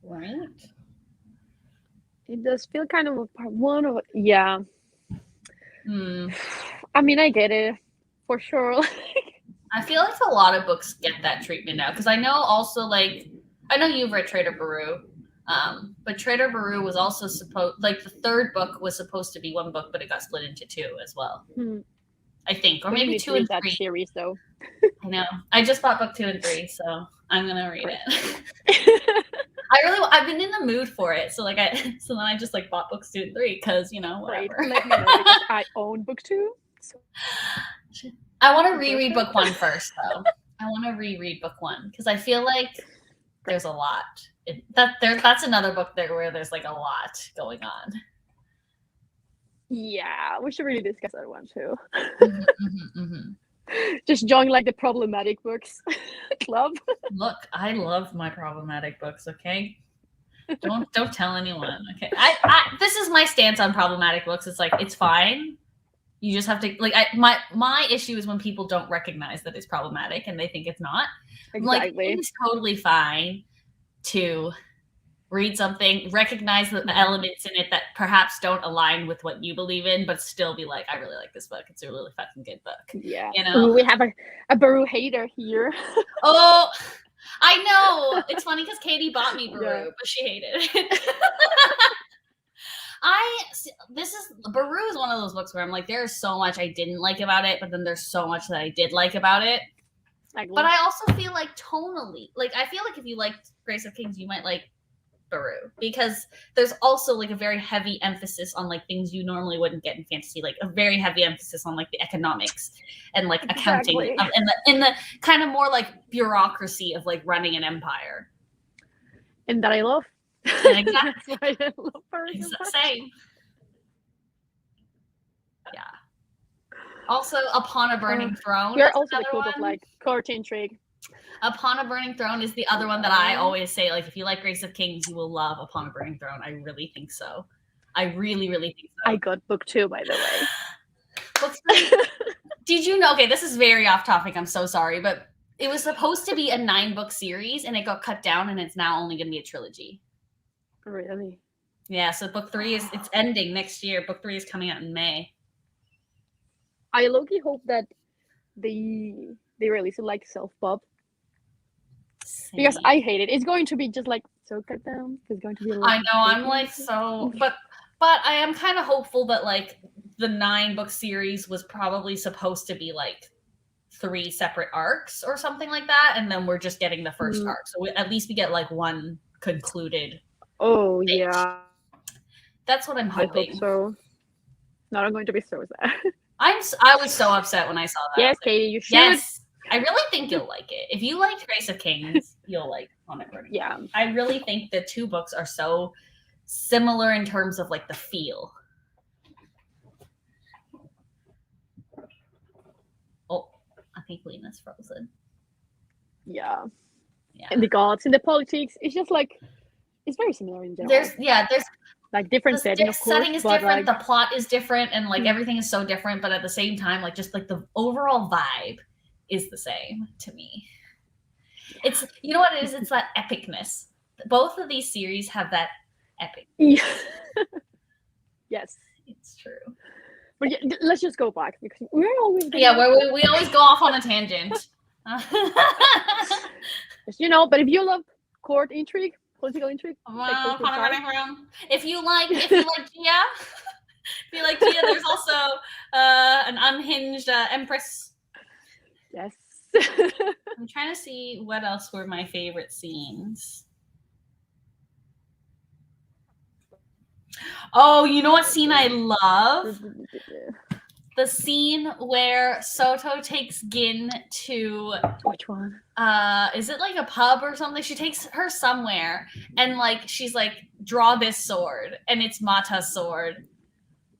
Right? It does feel kind of a part 1 of it. Yeah. Hmm. I mean, I get it. For sure. I feel like a lot of books get that treatment now. Because I know also, like, I know you've read Trader Baru. But Trader Baru was also supposed, like, the 3rd book was supposed to be 1 book, but it got split into 2 as well. I think. Or maybe 2 and 3. That series, though. I know. I just bought book 2 and 3, so I'm gonna read it. I've been in the mood for it, so then I just like bought books 2 and 3 because whatever. Right. Let me know because I own book 2. So. I want to reread book 1 first, though. I want to reread book 1 because I feel like there's a lot. That's another book there where there's like a lot going on. Yeah, we should really discuss that one too. Just join like the problematic books club. Look, I love my problematic books. Okay, don't tell anyone. Okay, this is my stance on problematic books. It's like it's fine. You just have to like my issue is when people don't recognize that it's problematic and they think it's not. Exactly. Like it's totally fine to read something, recognize the elements in it that perhaps don't align with what you believe in, but still be like, I really like this book. It's a really fucking good book. Yeah. Ooh, we have a Baru hater here. Oh, I know. It's funny because Katie bought me Baru, but she hated it. Baru is one of those books where I'm like, there's so much I didn't like about it, but then there's so much that I did like about it. But I also feel like tonally, like I feel like if you liked Grace of Kings, you might like Baru, because there's also like a very heavy emphasis on like things you normally wouldn't get in fantasy, like a very heavy emphasis on like the economics and like accounting and the kind of more like bureaucracy of like running an empire. And that I love. Exactly. That's why I love Baru so much. Same. Yeah. Also, Upon a Burning Throne. We're also the club of like court intrigue. Upon a Burning Throne is the other one that I always say, like, if you like Grace of Kings, you will love Upon a Burning Throne. I really think so. I really, really think so. I got book 2, by the way. Book 3. Did you know? Okay, this is very off topic. I'm so sorry, but it was supposed to be a 9-book series, and it got cut down, and it's now only going to be a trilogy. Really? Yeah. So book 3 it's ending next year. Book 3 is coming out in May. I low-key hope that they release it like self-pub. Because I hate it. It's going to be just like so cut down. It's going to be. Like, I know. I'm like so, but I am kind of hopeful that like the 9-book series was probably supposed to be like 3 separate arcs or something like that, and then we're just getting the first arc. So at least we get like one concluded. Oh yeah. That's what I'm hoping. I hope so. No, I'm going to be so sad. I was so upset when I saw that. Yes, Katie, you should. Yes. I really think you'll like it. If you liked Grace of Kings, you'll like Upon a Burning Throne. Yeah. I really think the 2 books are so similar in terms of like the feel. Oh, I think Lena's frozen. Yeah. And the gods and the politics, it's just like it's very similar in general. There's like different setting, of course. Setting is different, like, the plot is different, and like everything is so different, but at the same time, like just like the overall vibe is the same to me. It's, you know what it is? It's that epicness. Both of these series have that epic. Yeah. Yes, it's true. But yeah, let's just go back because we're always we always go off on a tangent. You know, but if you love court intrigue, political intrigue, if you like Gia, there's also an unhinged empress. Yes. I'm trying to see what else were my favorite scenes. Oh, you know what scene I love? The scene where Soto takes Gin to... Which one? Is it like a pub or something? She takes her somewhere and like she's like, draw this sword, and it's Mata's sword.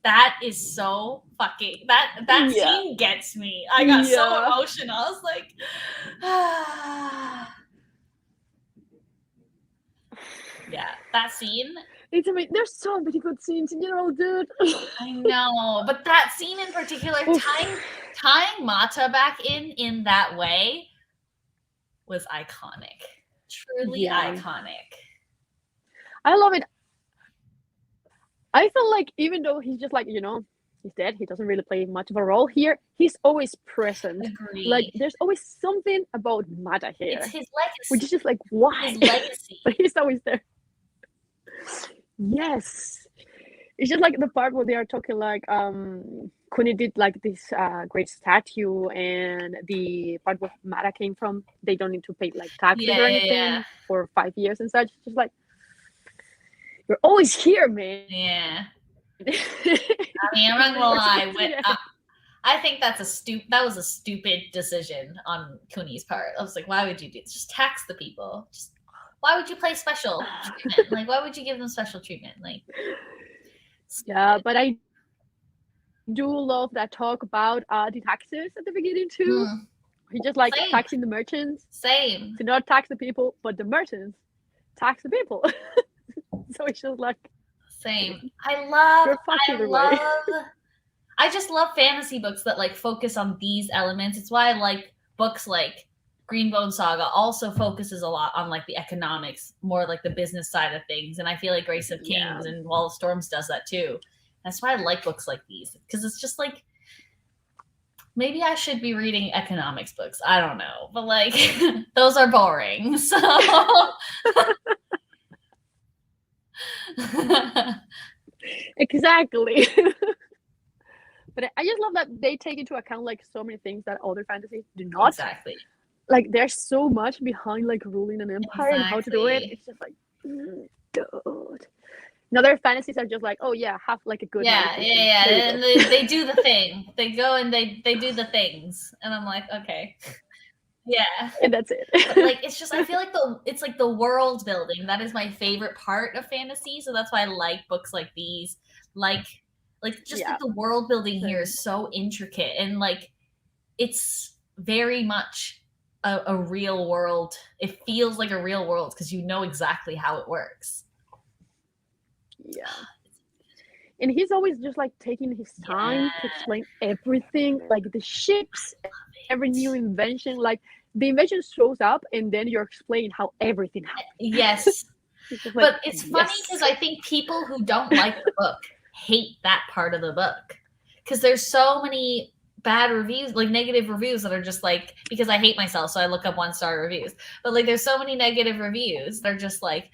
That is so fucking... That scene gets me. I got so emotional. I was like... Yeah, that scene... It's amazing. There's so many good scenes in general, dude. I know, but that scene in particular, tying Mata back in that way was iconic. Truly iconic. I love it. I feel like even though he's just like, you know, he's dead, he doesn't really play much of a role here. He's always present. Agreed. Like there's always something about Mata here. It's his legacy. Which is just like, why? His legacy. But he's always there. Yes, it's just like the part where they are talking like Kuni did like this great statue, and the part where Mata came from, they don't need to pay like taxes or anything for 5 years and such. Just like, you're always here, man. Yeah. I mean, I'm not gonna lie. I think that was a stupid decision on Kuni's part. I was like, why would you do this? Just tax the people. Why would you play special treatment? Like, why would you give them special treatment? Like, yeah, but I do love that talk about the taxes at the beginning too. He just like taxing the merchants. Same. To not tax the people, but the merchants tax the people. So it's just like same. I just love fantasy books that like focus on these elements. It's why I like books like Greenbone Saga also focuses a lot on like the economics, more like the business side of things. And I feel like Grace of Kings and Wall of Storms does that too. That's why I like books like these, because it's just like, maybe I should be reading economics books. I don't know, but like those are boring. So exactly. But I just love that they take into account like so many things that other fantasies do not. Exactly. Like there's so much behind like ruling an empire and how to do it. It's just like Dude. Another fantasies are just like, oh yeah, have like a good night. Yeah. And they do the thing. They go and they do the things. And I'm like, okay. Yeah. And that's it. But like it's just I feel like it's like the world building. That is my favorite part of fantasy. So that's why I like books like these. Like just like the world building here is so intricate, and like it's very much a real world. It feels like a real world because you know exactly how it works. Yeah. And he's always just like taking his time to explain everything, like the ships, every new invention. Like the invention shows up and then you're explaining how everything happened. Yes. But it's funny because I think people who don't like the book hate that part of the book. Because there's so many bad reviews, like negative reviews that are just like, because I hate myself, so I look up 1-star reviews. But like there's so many negative reviews. They're just like,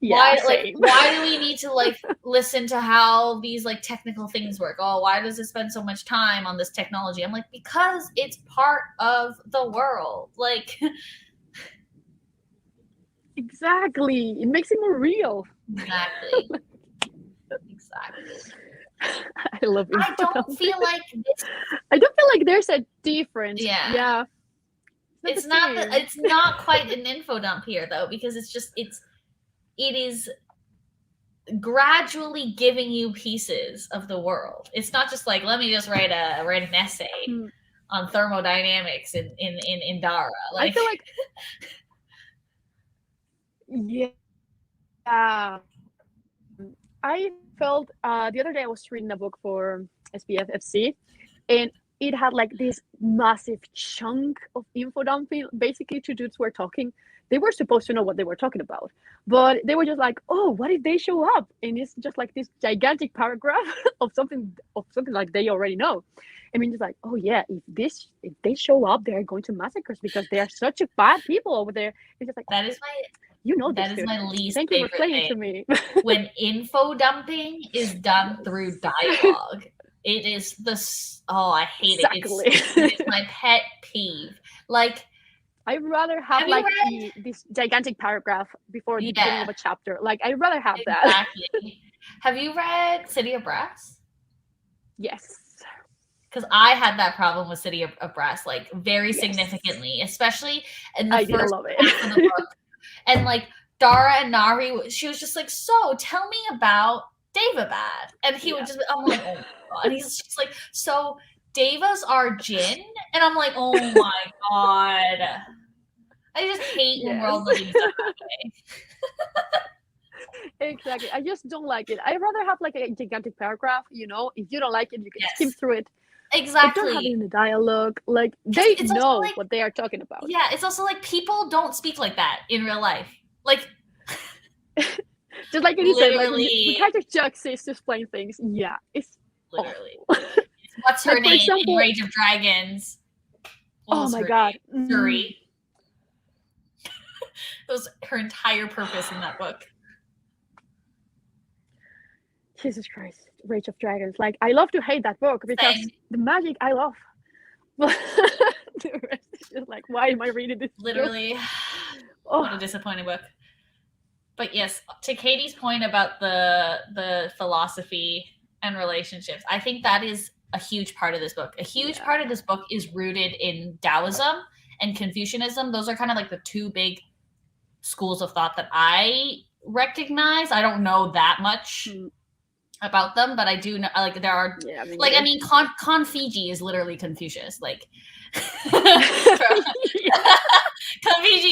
why do we need to like listen to how these like technical things work? Oh, why does it spend so much time on this technology? I'm like, because it's part of the world. Like exactly. It makes it more real. Exactly. I love it. I don't feel like there's a difference. Yeah. It's not quite an info dump here though, because it is gradually giving you pieces of the world. It's not just like, let me just write an essay on thermodynamics in Dara. Like, I feel like I felt the other day I was reading a book for SPFFC, and it had like this massive chunk of info dumping. Basically, two dudes were talking. They were supposed to know what they were talking about, but they were just like, oh, what if they show up? And it's just like this gigantic paragraph of something like they already know. I mean, just like, oh yeah, if they show up, they're going to massacre us because they are such a bad people over there. It's just like, that is my least Thank you favorite for explaining thing. to me. When info dumping is done through dialogue. It is I hate it. It's my pet peeve. Like, I'd rather have this gigantic paragraph before the beginning of a chapter. Like, I'd rather have that. Exactly. Have you read City of Brass? Yes. Because I had that problem with City of Brass, like very significantly, especially in the first half of the book. And like Dara and Nari, she was just like, so tell me about Davabad. And he would just, I'm like, oh my God. And she's like, so Devas are Jinn? And I'm like, oh my God. I just hate when world building stuff that way. Exactly. I just don't like it. I'd rather have like a gigantic paragraph, if you don't like it, you can skim through it. Exactly. But don't have it in the dialogue. Like, they know what they are talking about. Yeah, it's also like people don't speak like that in real life. Like, just like you said, like the character Chuck says to explain things. Yeah, it's literally. What's her name in Rage of Dragons? Oh my God, Suri. That was her entire purpose in that book. Jesus Christ, Rage of Dragons. Like, I love to hate that book because the magic I love. But the rest is just like, why am I reading this? Literally, what a disappointing book. But yes, to Katie's point about the philosophy and relationships, I think that is a huge part of this book. A huge part of this book is rooted in Taoism and Confucianism. Those are kind of like the two big schools of thought that I recognize. I don't know that much about them, but I do know, like, there are I mean Confuci is literally Confucius, like Confuci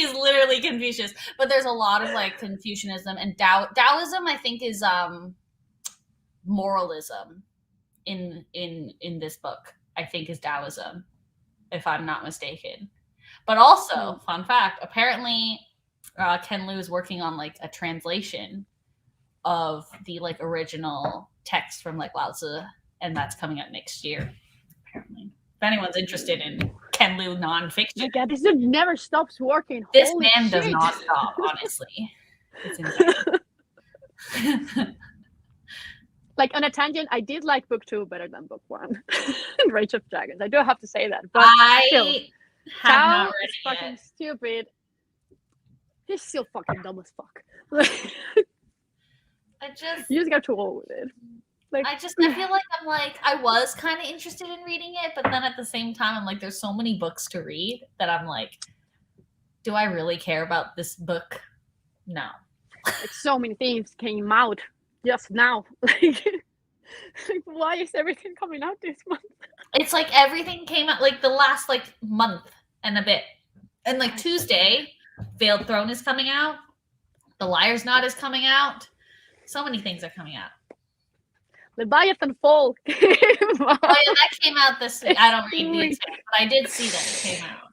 is literally Confucius, but there's a lot of like Confucianism and Taoism I think is moralism in this book. I think is Taoism, if I'm not mistaken. But also, fun fact, apparently Ken Liu is working on like a translation of the like original text from like Lao Tzu, and that's coming out next year, apparently. If anyone's interested in Ken Liu nonfiction. My God, this dude never stops working. This man does not stop, honestly. It's insane. Like, on a tangent, I did like book 2 better than book 1. Rage of Dragons. I do have to say that. But I have not read it fucking yet. Stupid. He's still fucking dumb as fuck. You just got too old with it. Like, I feel like I was kind of interested in reading it, but then at the same time, I'm like, there's so many books to read that I'm like, do I really care about this book? No. Like, so many things came out just now. Like, why is everything coming out this month? It's like everything came out like the last like month and a bit. And like Tuesday, Veiled Throne is coming out. The Liar's Knot is coming out. So many things are coming out. Leviathan Fall came out. Oh yeah, that came out this week. I don't read these, but I did see that it came out.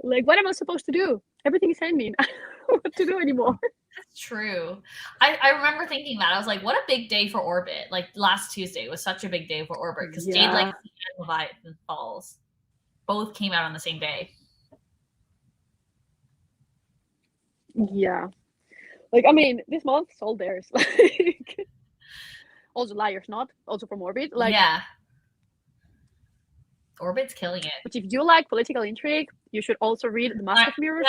Like, what am I supposed to do? Everything is handmade. I don't know what to do anymore. That's true. I remember thinking that. I was like, what a big day for Orbit. Like last Tuesday was such a big day for Orbit because Jade Legacy and Leviathan Falls both came out on the same day. Yeah. Like, I mean, this month sold theirs. Like, also Liar's Knot, also from Orbit. Like, yeah. Orbit's killing it. But if you like political intrigue, you should also read The Mask of Mirrors.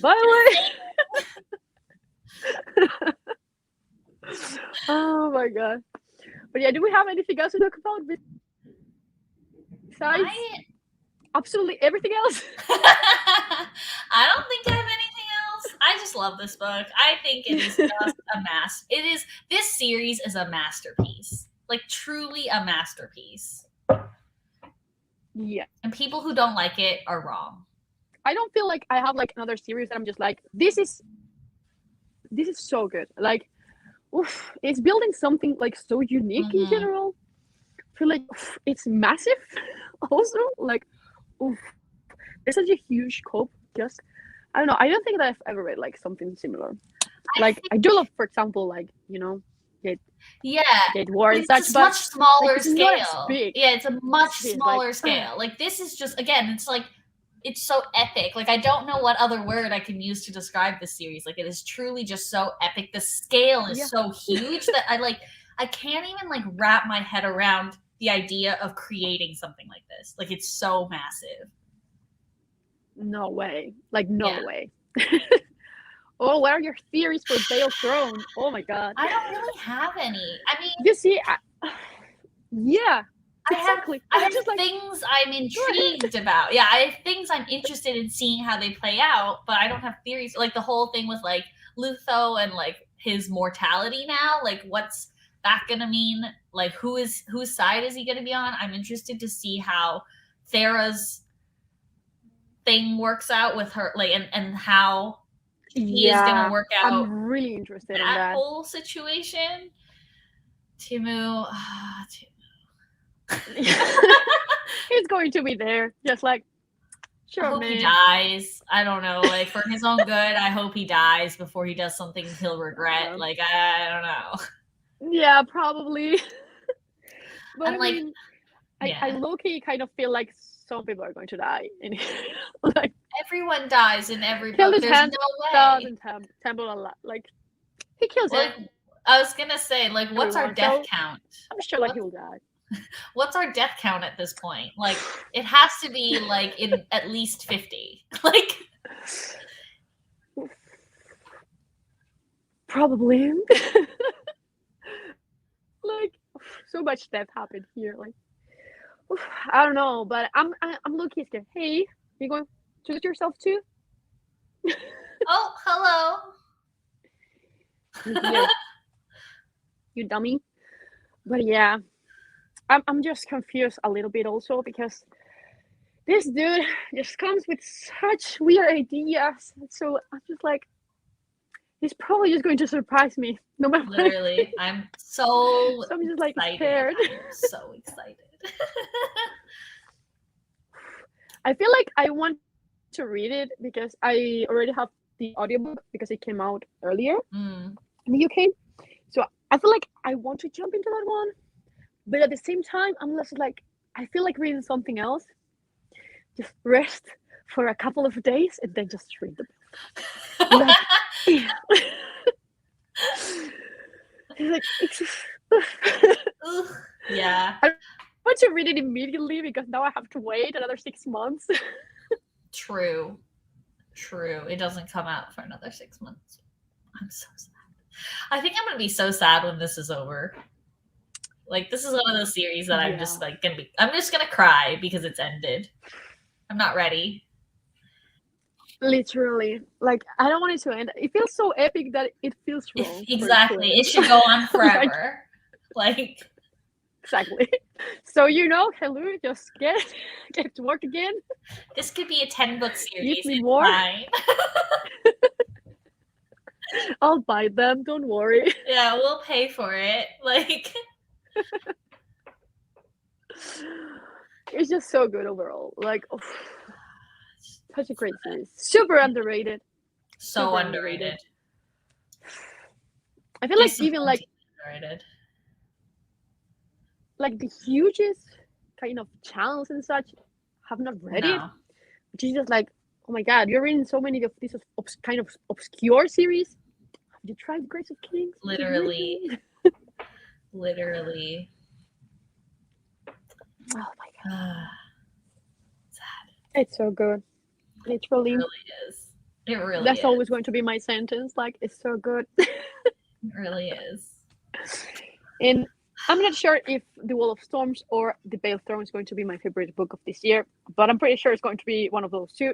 By the way. Oh my god. But yeah, do we have anything else to talk about besides absolutely everything else? I don't think I have anything else. I just love this book. I think it is just a this series is a masterpiece. Like truly a masterpiece. Yeah. And people who don't like it are wrong. I don't feel like I have like another series that I'm just like, this is so good. Like, oof, it's building something like so unique in general. I feel like it's massive also. Like, oof, there's such a huge scope. Just, I don't know. I don't think that I've ever read like something similar. Like, I do love, for example, like, you know, Jade War and such, it's a much smaller like, scale. Yeah, it's a much smaller scale. Like, this is just, again, it's like, it's so epic. Like, I don't know what other word I can use to describe this series. Like, it is truly just so epic. The scale is so huge that I can't even like wrap my head around the idea of creating something like this. Like, it's so massive. No way. Like, no way. Oh, what are your theories for Veiled Throne? Oh my god. I don't really have any. I mean, you see, yeah. Exactly. I have just things I'm intrigued about. Yeah, I have things I'm interested in seeing how they play out, but I don't have theories. Like the whole thing with like Lutho and like his mortality now. Like, what's that gonna mean? Like, whose side is he gonna be on? I'm interested to see how Thera's thing works out with her, like, and how he is gonna work out. I'm really interested in that whole situation. Timu. He's going to be there, just like, sure, I hope he dies. I don't know, like, for his own good, I hope he dies before he does something he'll regret. Like, I don't know. Yeah, probably. But and I mean, I low-key kind of feel like some people are going to die. Like, everyone dies in every book. There's no way. Temple a lot. Like, he kills it. I was gonna say, like, what's our death count? I'm sure like he will die. What's our death count at this point? Like, it has to be like in at least 50. Like, probably. Like, so much death happened here. Like, I don't know, but I'm looking scared. Hey, you going to shoot yourself too? Oh, hello. Yeah. You dummy. But yeah. I'm just confused a little bit also because this dude just comes with such weird ideas. So I'm just like, he's probably just going to surprise me. No matter what. Literally, I'm so I'm just like excited. scared. I'm so excited. I feel like I want to read it because I already have the audiobook because it came out earlier in the UK. So I feel like I want to jump into that one. But at the same time, I'm less like, I feel like reading something else. Just rest for a couple of days and then just read the book. Like, it's just, yeah. I want to read it immediately because now I have to wait another 6 months. True. True. It doesn't come out for another 6 months. I'm so sad. I think I'm gonna be so sad when this is over. Like, this is one of those series that I'm just like I'm just gonna cry because it's ended. I'm not ready. Literally, like, I don't want it to end. It feels so epic that it feels wrong. Exactly. It should go on forever. Like, exactly. So, hello, just get to work again. This could be a 10-book series. Give me more. Fine. I'll buy them. Don't worry. Yeah, we'll pay for it. Like, it's just so good overall. Like, such a great series. Super underrated. So underrated. I feel like even like underrated. Like the hugest kind of channels and such have not read it. Which is just like, oh my god, you're reading so many of these kind of obscure series. Have you tried Grace of Kings? Literally. Literally. Oh my god. Sad. It's so good. Literally. It really is. It really That's is. always going to be my sentence. Like, it's so good. It really is. And I'm not sure if The Wall of Storms or The Veil of Thrones is going to be my favorite book of this year, but I'm pretty sure it's going to be one of those two.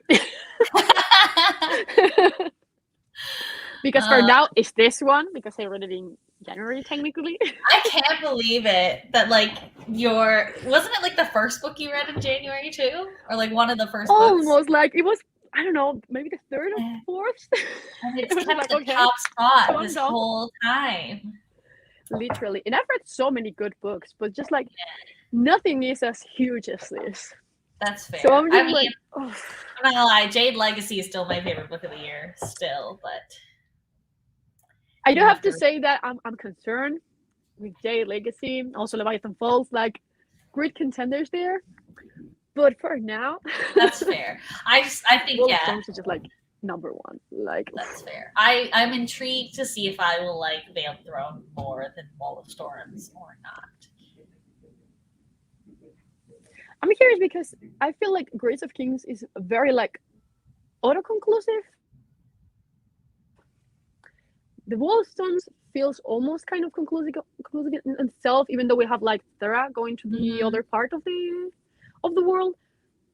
Because for now, it's this one, because I read it in January, technically. I can't believe it that, like, wasn't it, like, the first book you read in January, too? Or, like, one of the first books? Almost, like, it was, I don't know, maybe the third or fourth. And it's kept the top spot this whole time. Literally. And I've read so many good books, but just, like, nothing is as huge as this. That's fair. So I'm just like, I'm not gonna lie, Jade Legacy is still my favorite book of the year, still, but I do have to say that I'm concerned with Jade Legacy, also Leviathan Falls, like, great contenders there. But for now, that's fair. I think Wall of Storms is just like number one. Like, that's fair. I'm intrigued to see if I will like Veil of Throne more than Wall of Storms or not. I'm curious because I feel like Grace of Kings is very like autoconclusive. The Wall of Storms feels almost kind of conclusive in itself, even though we have like Thera going to the other part of the world.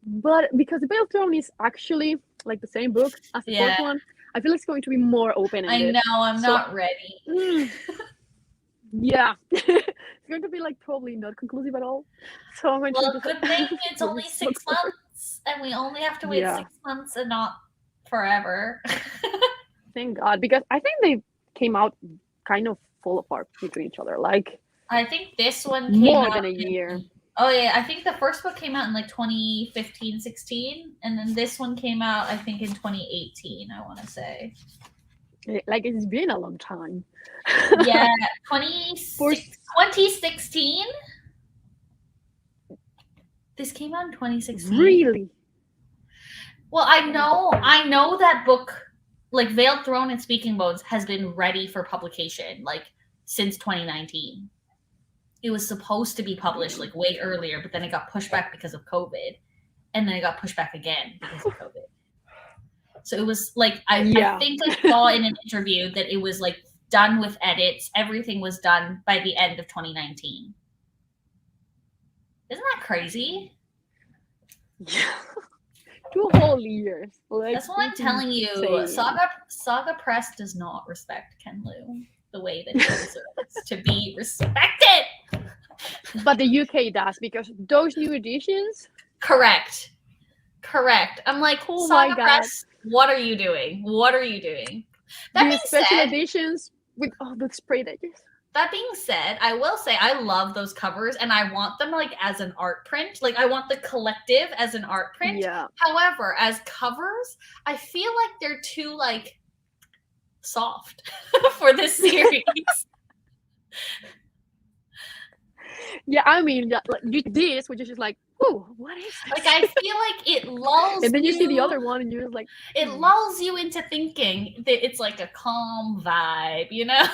But because the Veil of Throne is actually like the same book as the fourth one, I feel it's going to be more open-ended. I know, I'm not ready. Yeah. It's going to be like probably not conclusive at all. So I'm going to good thing it's only 6 months and we only have to wait 6 months and not forever. Thank God, because I think they came out kind of fall apart between each other. Like, I think this one came more out than a year. Oh yeah, I think the first book came out in like 2015-16, and then this one came out I think in 2018. I want to say. Like, it's been a long time. Yeah, 2016. This came out in 2016. Really? Well, I know that book, like Veiled Throne and Speaking Bones, has been ready for publication like since 2019. It was supposed to be published like way earlier, but then it got pushed back because of COVID, and then it got pushed back again because of COVID. So it was like I think I saw in an interview that it was like done with edits. Everything was done by the end of 2019. Isn't that crazy? Yeah. 2 whole years. Like, that's what I'm telling you. Saga Press does not respect Ken Liu the way that he deserves to be respected. But the UK does, because those new editions. Correct. I'm like, oh Saga my God. Press, what are you doing? That being special said, editions with all the spray edges. That being said, I will say I love those covers and I want them like as an art print. Like I want the collective as an art print. Yeah. However, as covers, I feel like they're too like soft for this series. Yeah, I mean, like, you this, which is just like, oh, what is this? Like, I feel like it lulls and then you see the other one and you're like, it lulls you into thinking that it's like a calm vibe, you know?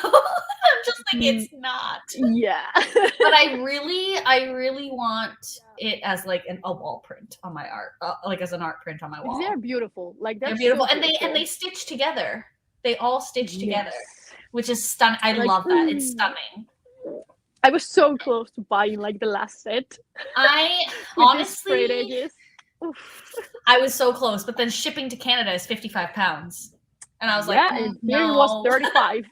just like, it's not. Yeah. But I really want it as like a wall print on my art, like as an art print on my wall. They're beautiful. Like they're beautiful, so and they stitch together. They all stitch together, Yes. which is stunning. I love that. It's stunning. I was so close to buying like the last set. I with the honestly, sprayed edges. Oof. I was so close, but then shipping to Canada is £55, and I was like, and no. here it was 35.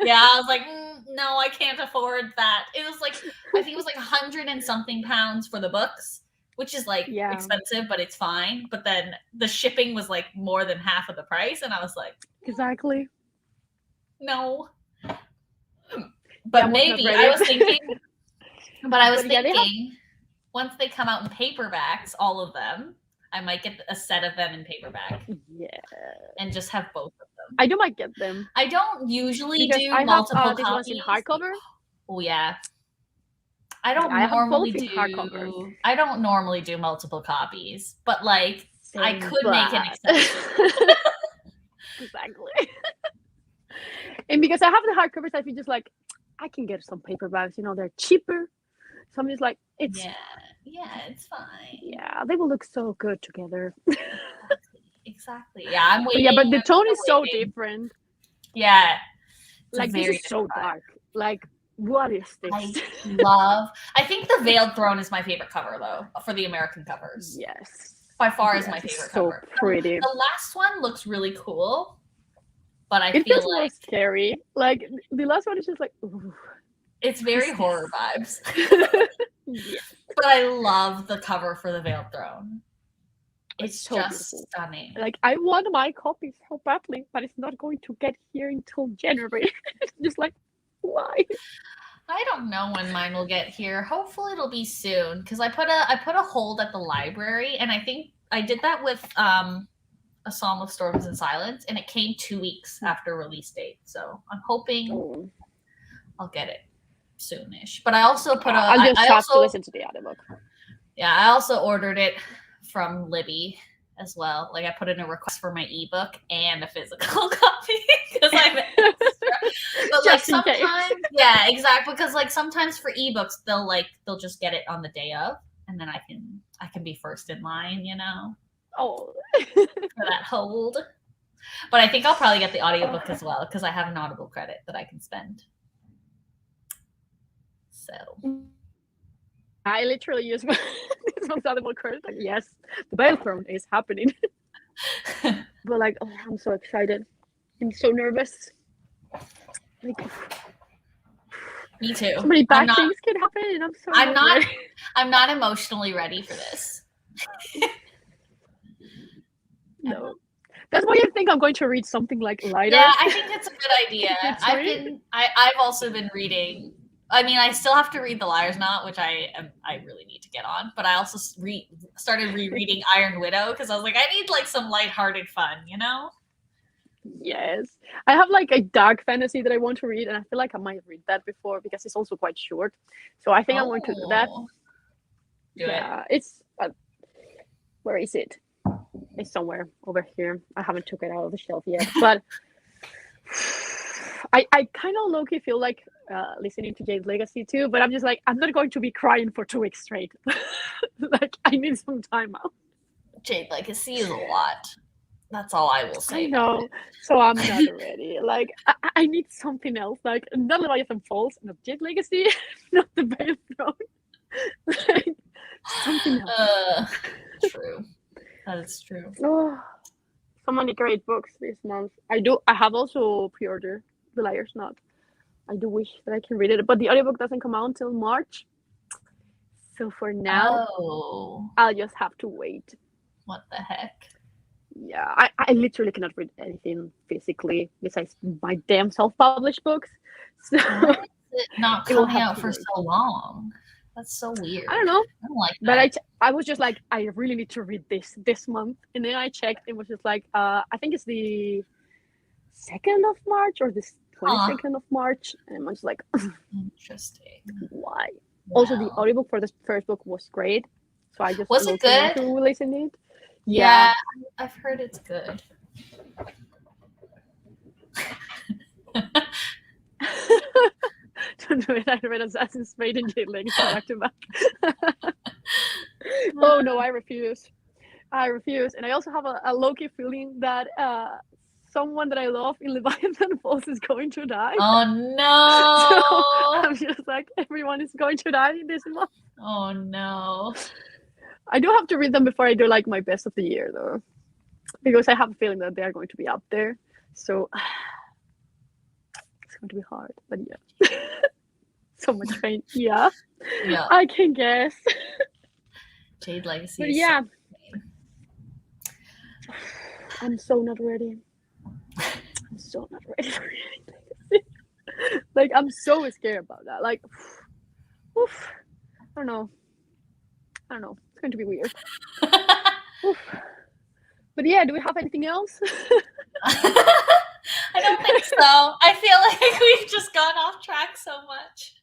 Yeah, I was like, no, I can't afford that. It was like, I think it was like 100 and something pounds for the books, which is like expensive, but it's fine. But then the shipping was like more than half of the price, and I was like, exactly. No. But maybe I was thinking, once they come out in paperbacks, all of them, I might get a set of them in paperback. Yeah. And just have both of them. I might get them. I don't usually do multiple copies. Ones in hardcover. Oh yeah. I don't normally do multiple copies, but like I could make an exception. Exactly. And because I have the hardcovers, I feel just like I can get some paperbacks. You know, they're cheaper. So I'm just like, it's it's fine. Yeah, they will look so good together. Exactly. Yeah, I'm waiting. But the tone is so different. Yeah. Like this is so dark. Like, what is this? I think the Veiled Throne is my favorite cover though, for the American covers. Yes. By far is my favorite cover. So pretty. The last one looks really cool, but it feels like more scary. Like the last one is just like, ooh. It's very horror vibes. But I love the cover for the Veiled Throne. It's so just beautiful. Stunning. Like I want my copy so badly, but it's not going to get here until January. Just like, why? I don't know when mine will get here. Hopefully it'll be soon, because I put a hold at the library, and I think I did that with A Psalm of Storms and Silence, and it came 2 weeks after release date. So I'm hoping I'll get it soonish. But I also put I'll just have to listen to the audiobook. Yeah, I also ordered it from Libby as well. Like I put in a request for my ebook and a physical copy because I'm extra. But like sometimes, yeah, exactly. Because like sometimes for ebooks, they'll just get it on the day of, and then I can be first in line, you know. Oh, for that hold. But I think I'll probably get the audiobook as well because I have an Audible credit that I can spend. So I literally use my Audible credit. Like, yes, the Veiled Throne is happening. But like, oh, I'm so excited. I'm so nervous. Like, me too. So many bad things can happen, and I'm not emotionally ready for this. No. That's why I think I'm going to read something like lighter. Yeah, I think it's a good idea. I've also been reading. I mean, I still have to read The Liar's Knot, which I really need to get on. But I also started rereading Iron Widow because I was like, I need like some lighthearted fun, you know? Yes, I have like a dark fantasy that I want to read, and I feel like I might read that before because it's also quite short. So I think I'm going to do that. It's where is it? It's somewhere over here. I haven't took it out of the shelf yet, but I kind of low-key feel like listening to Jade's Legacy too, but I'm just like, I'm not going to be crying for 2 weeks straight. Like, I need some time out. Jade Legacy is a lot. That's all I will say. I know. So I'm not ready. Like, I need something else. Like, not Leviathan Falls, not Jade Legacy, not the Veiled Throne. Like, something else. True. That is true. Oh, so many great books this month. I have also pre-ordered The Liar's Knot. I do wish that I can read it, but the audiobook doesn't come out until March. So for now, I'll just have to wait. What the heck? Yeah, I literally cannot read anything physically besides my damn self-published books. So why is it not coming out for so long? That's so weird. I don't know. I don't like that. But I was just like, I really need to read this month. And then I checked. It was just like, I think it's the 2nd of March or the 22nd of March. And I was like, interesting. Why? Wow. Also, the audiobook for the first book was great. So I just was it good? To listen it. Yeah, I've heard it's good. do it. I read Assassin's Creed and Jade Legacy back to back. Oh no, I refuse. And I also have a low-key feeling that someone that I love in Leviathan Falls is going to die. Oh no! So I'm just like, everyone is going to die this month. Oh no! I do have to read them before I do like my best of the year though, because I have a feeling that they are going to be up there. So it's going to be hard, but yeah. So much pain. Yeah. I can guess. Jade Legacy. But yeah. I'm so not ready. I'm so not ready for anything. Like, I'm so scared about that. Like, oof. I don't know. It's going to be weird. Oof. But yeah, do we have anything else? I don't think so. I feel like we've just gone off track so much.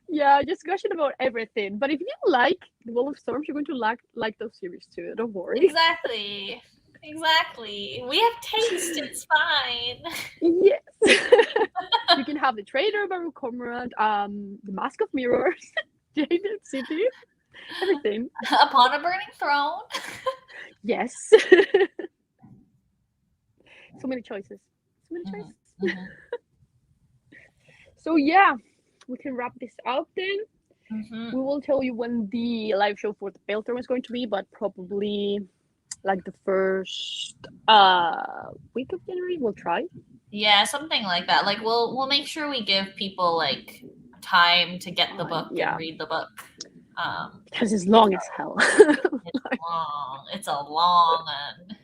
Yeah, just gushing about everything. But if you like The Wall of Storms, you're going to like those series too. Don't worry. Exactly. We have taste. It's fine. Yes. You can have The Traitor, Baruch Cormorant, The Mask of Mirrors, Jaded City, everything. Upon a Burning Throne. Yes. So many choices. Mm-hmm. So yeah, we can wrap this up then. Mm-hmm. We will tell you when the live show for the Pale Throne is going to be, but probably like the first week of January. We'll try. Yeah, something like that. Like we'll make sure we give people like time to get the book and read the book. Because it's long as hell. It's a long one.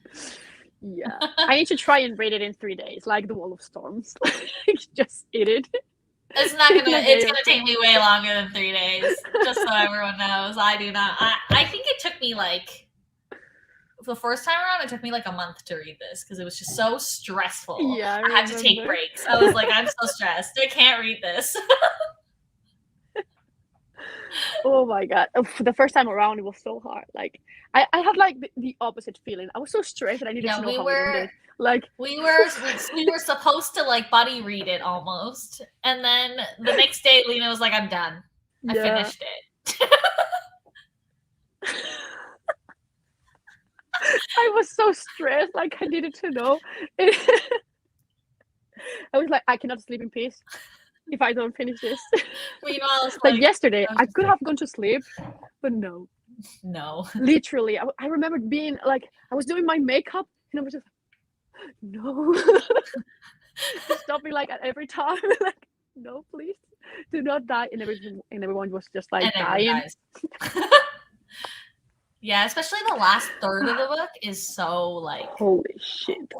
Yeah. I need to try and read it in 3 days, like The Wall of Storms. Just eat it. It's gonna take me way longer than 3 days. Just so everyone knows. I do not. I think it took me like the first time around, it took me like a month to read this because it was just so stressful. Yeah, I had to take breaks. I was like, I'm so stressed. I can't read this. Oh my god. The first time around, it was so hard. Like, I had like the opposite feeling. I was so stressed that I needed to know how it ended. Like, we were supposed to like buddy read it almost. And then the next day, Lena was like, I'm done. I finished it. I was so stressed, like I needed to know. I was like, I cannot sleep in peace if I don't finish this. Meanwhile, like yesterday, I could have gone to sleep, but no. Literally, I remember being like, I was doing my makeup, and I was just like, no. Stopping like at every time, like, no, please, do not die. And everyone was just like dying. Yeah, especially the last third of the book is so like holy shit.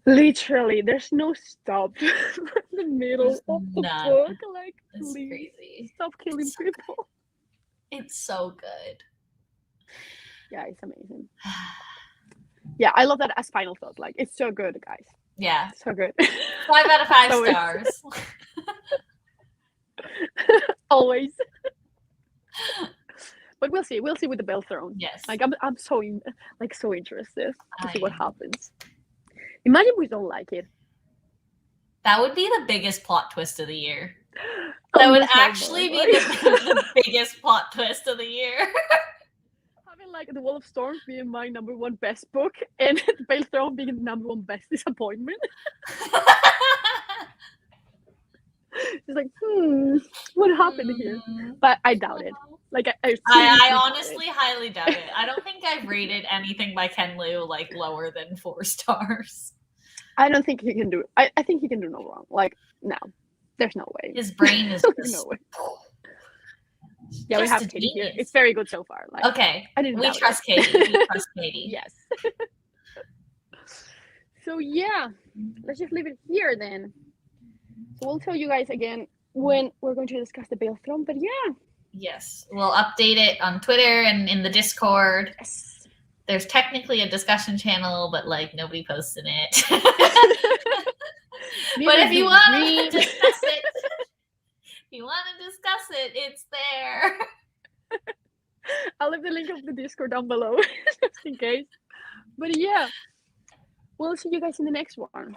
Literally, there's no stop in the middle of the book. Like, it's please crazy. Stop killing people. It's so good. Yeah, it's amazing. Yeah, I love that as final thought. Like, it's so good, guys. Yeah. So good. 5 out of 5 stars. Always. But we'll see. We'll see with the Pale Throne. Yes. Like I'm so interested to see what happens. Imagine we don't like it. That would be the biggest plot twist of the year. That would actually be the biggest plot twist of the year. Having like The Wall of Storms being my number one best book and the Pale Throne being the number one best disappointment. It's like, what happened here? But I doubt it. Like I honestly highly doubt it. I don't think I've rated anything by Ken Liu like lower than 4 stars. I don't think he can do it. I think he can do no wrong. Like, no. There's no way. His brain is just, no way. Yeah, we have Katie here. It's very good so far. Like, okay. We trust Katie. We trust Katie. Yes. So yeah, let's just leave it here then. So we'll tell you guys again when we're going to discuss the Pale Throne, but yeah. Yes, we'll update it on Twitter and in the Discord. Yes. There's technically a discussion channel, but like nobody posts in it. But if you want to discuss it, it's there. I'll leave the link of the Discord down below, just in case. But yeah, we'll see you guys in the next one.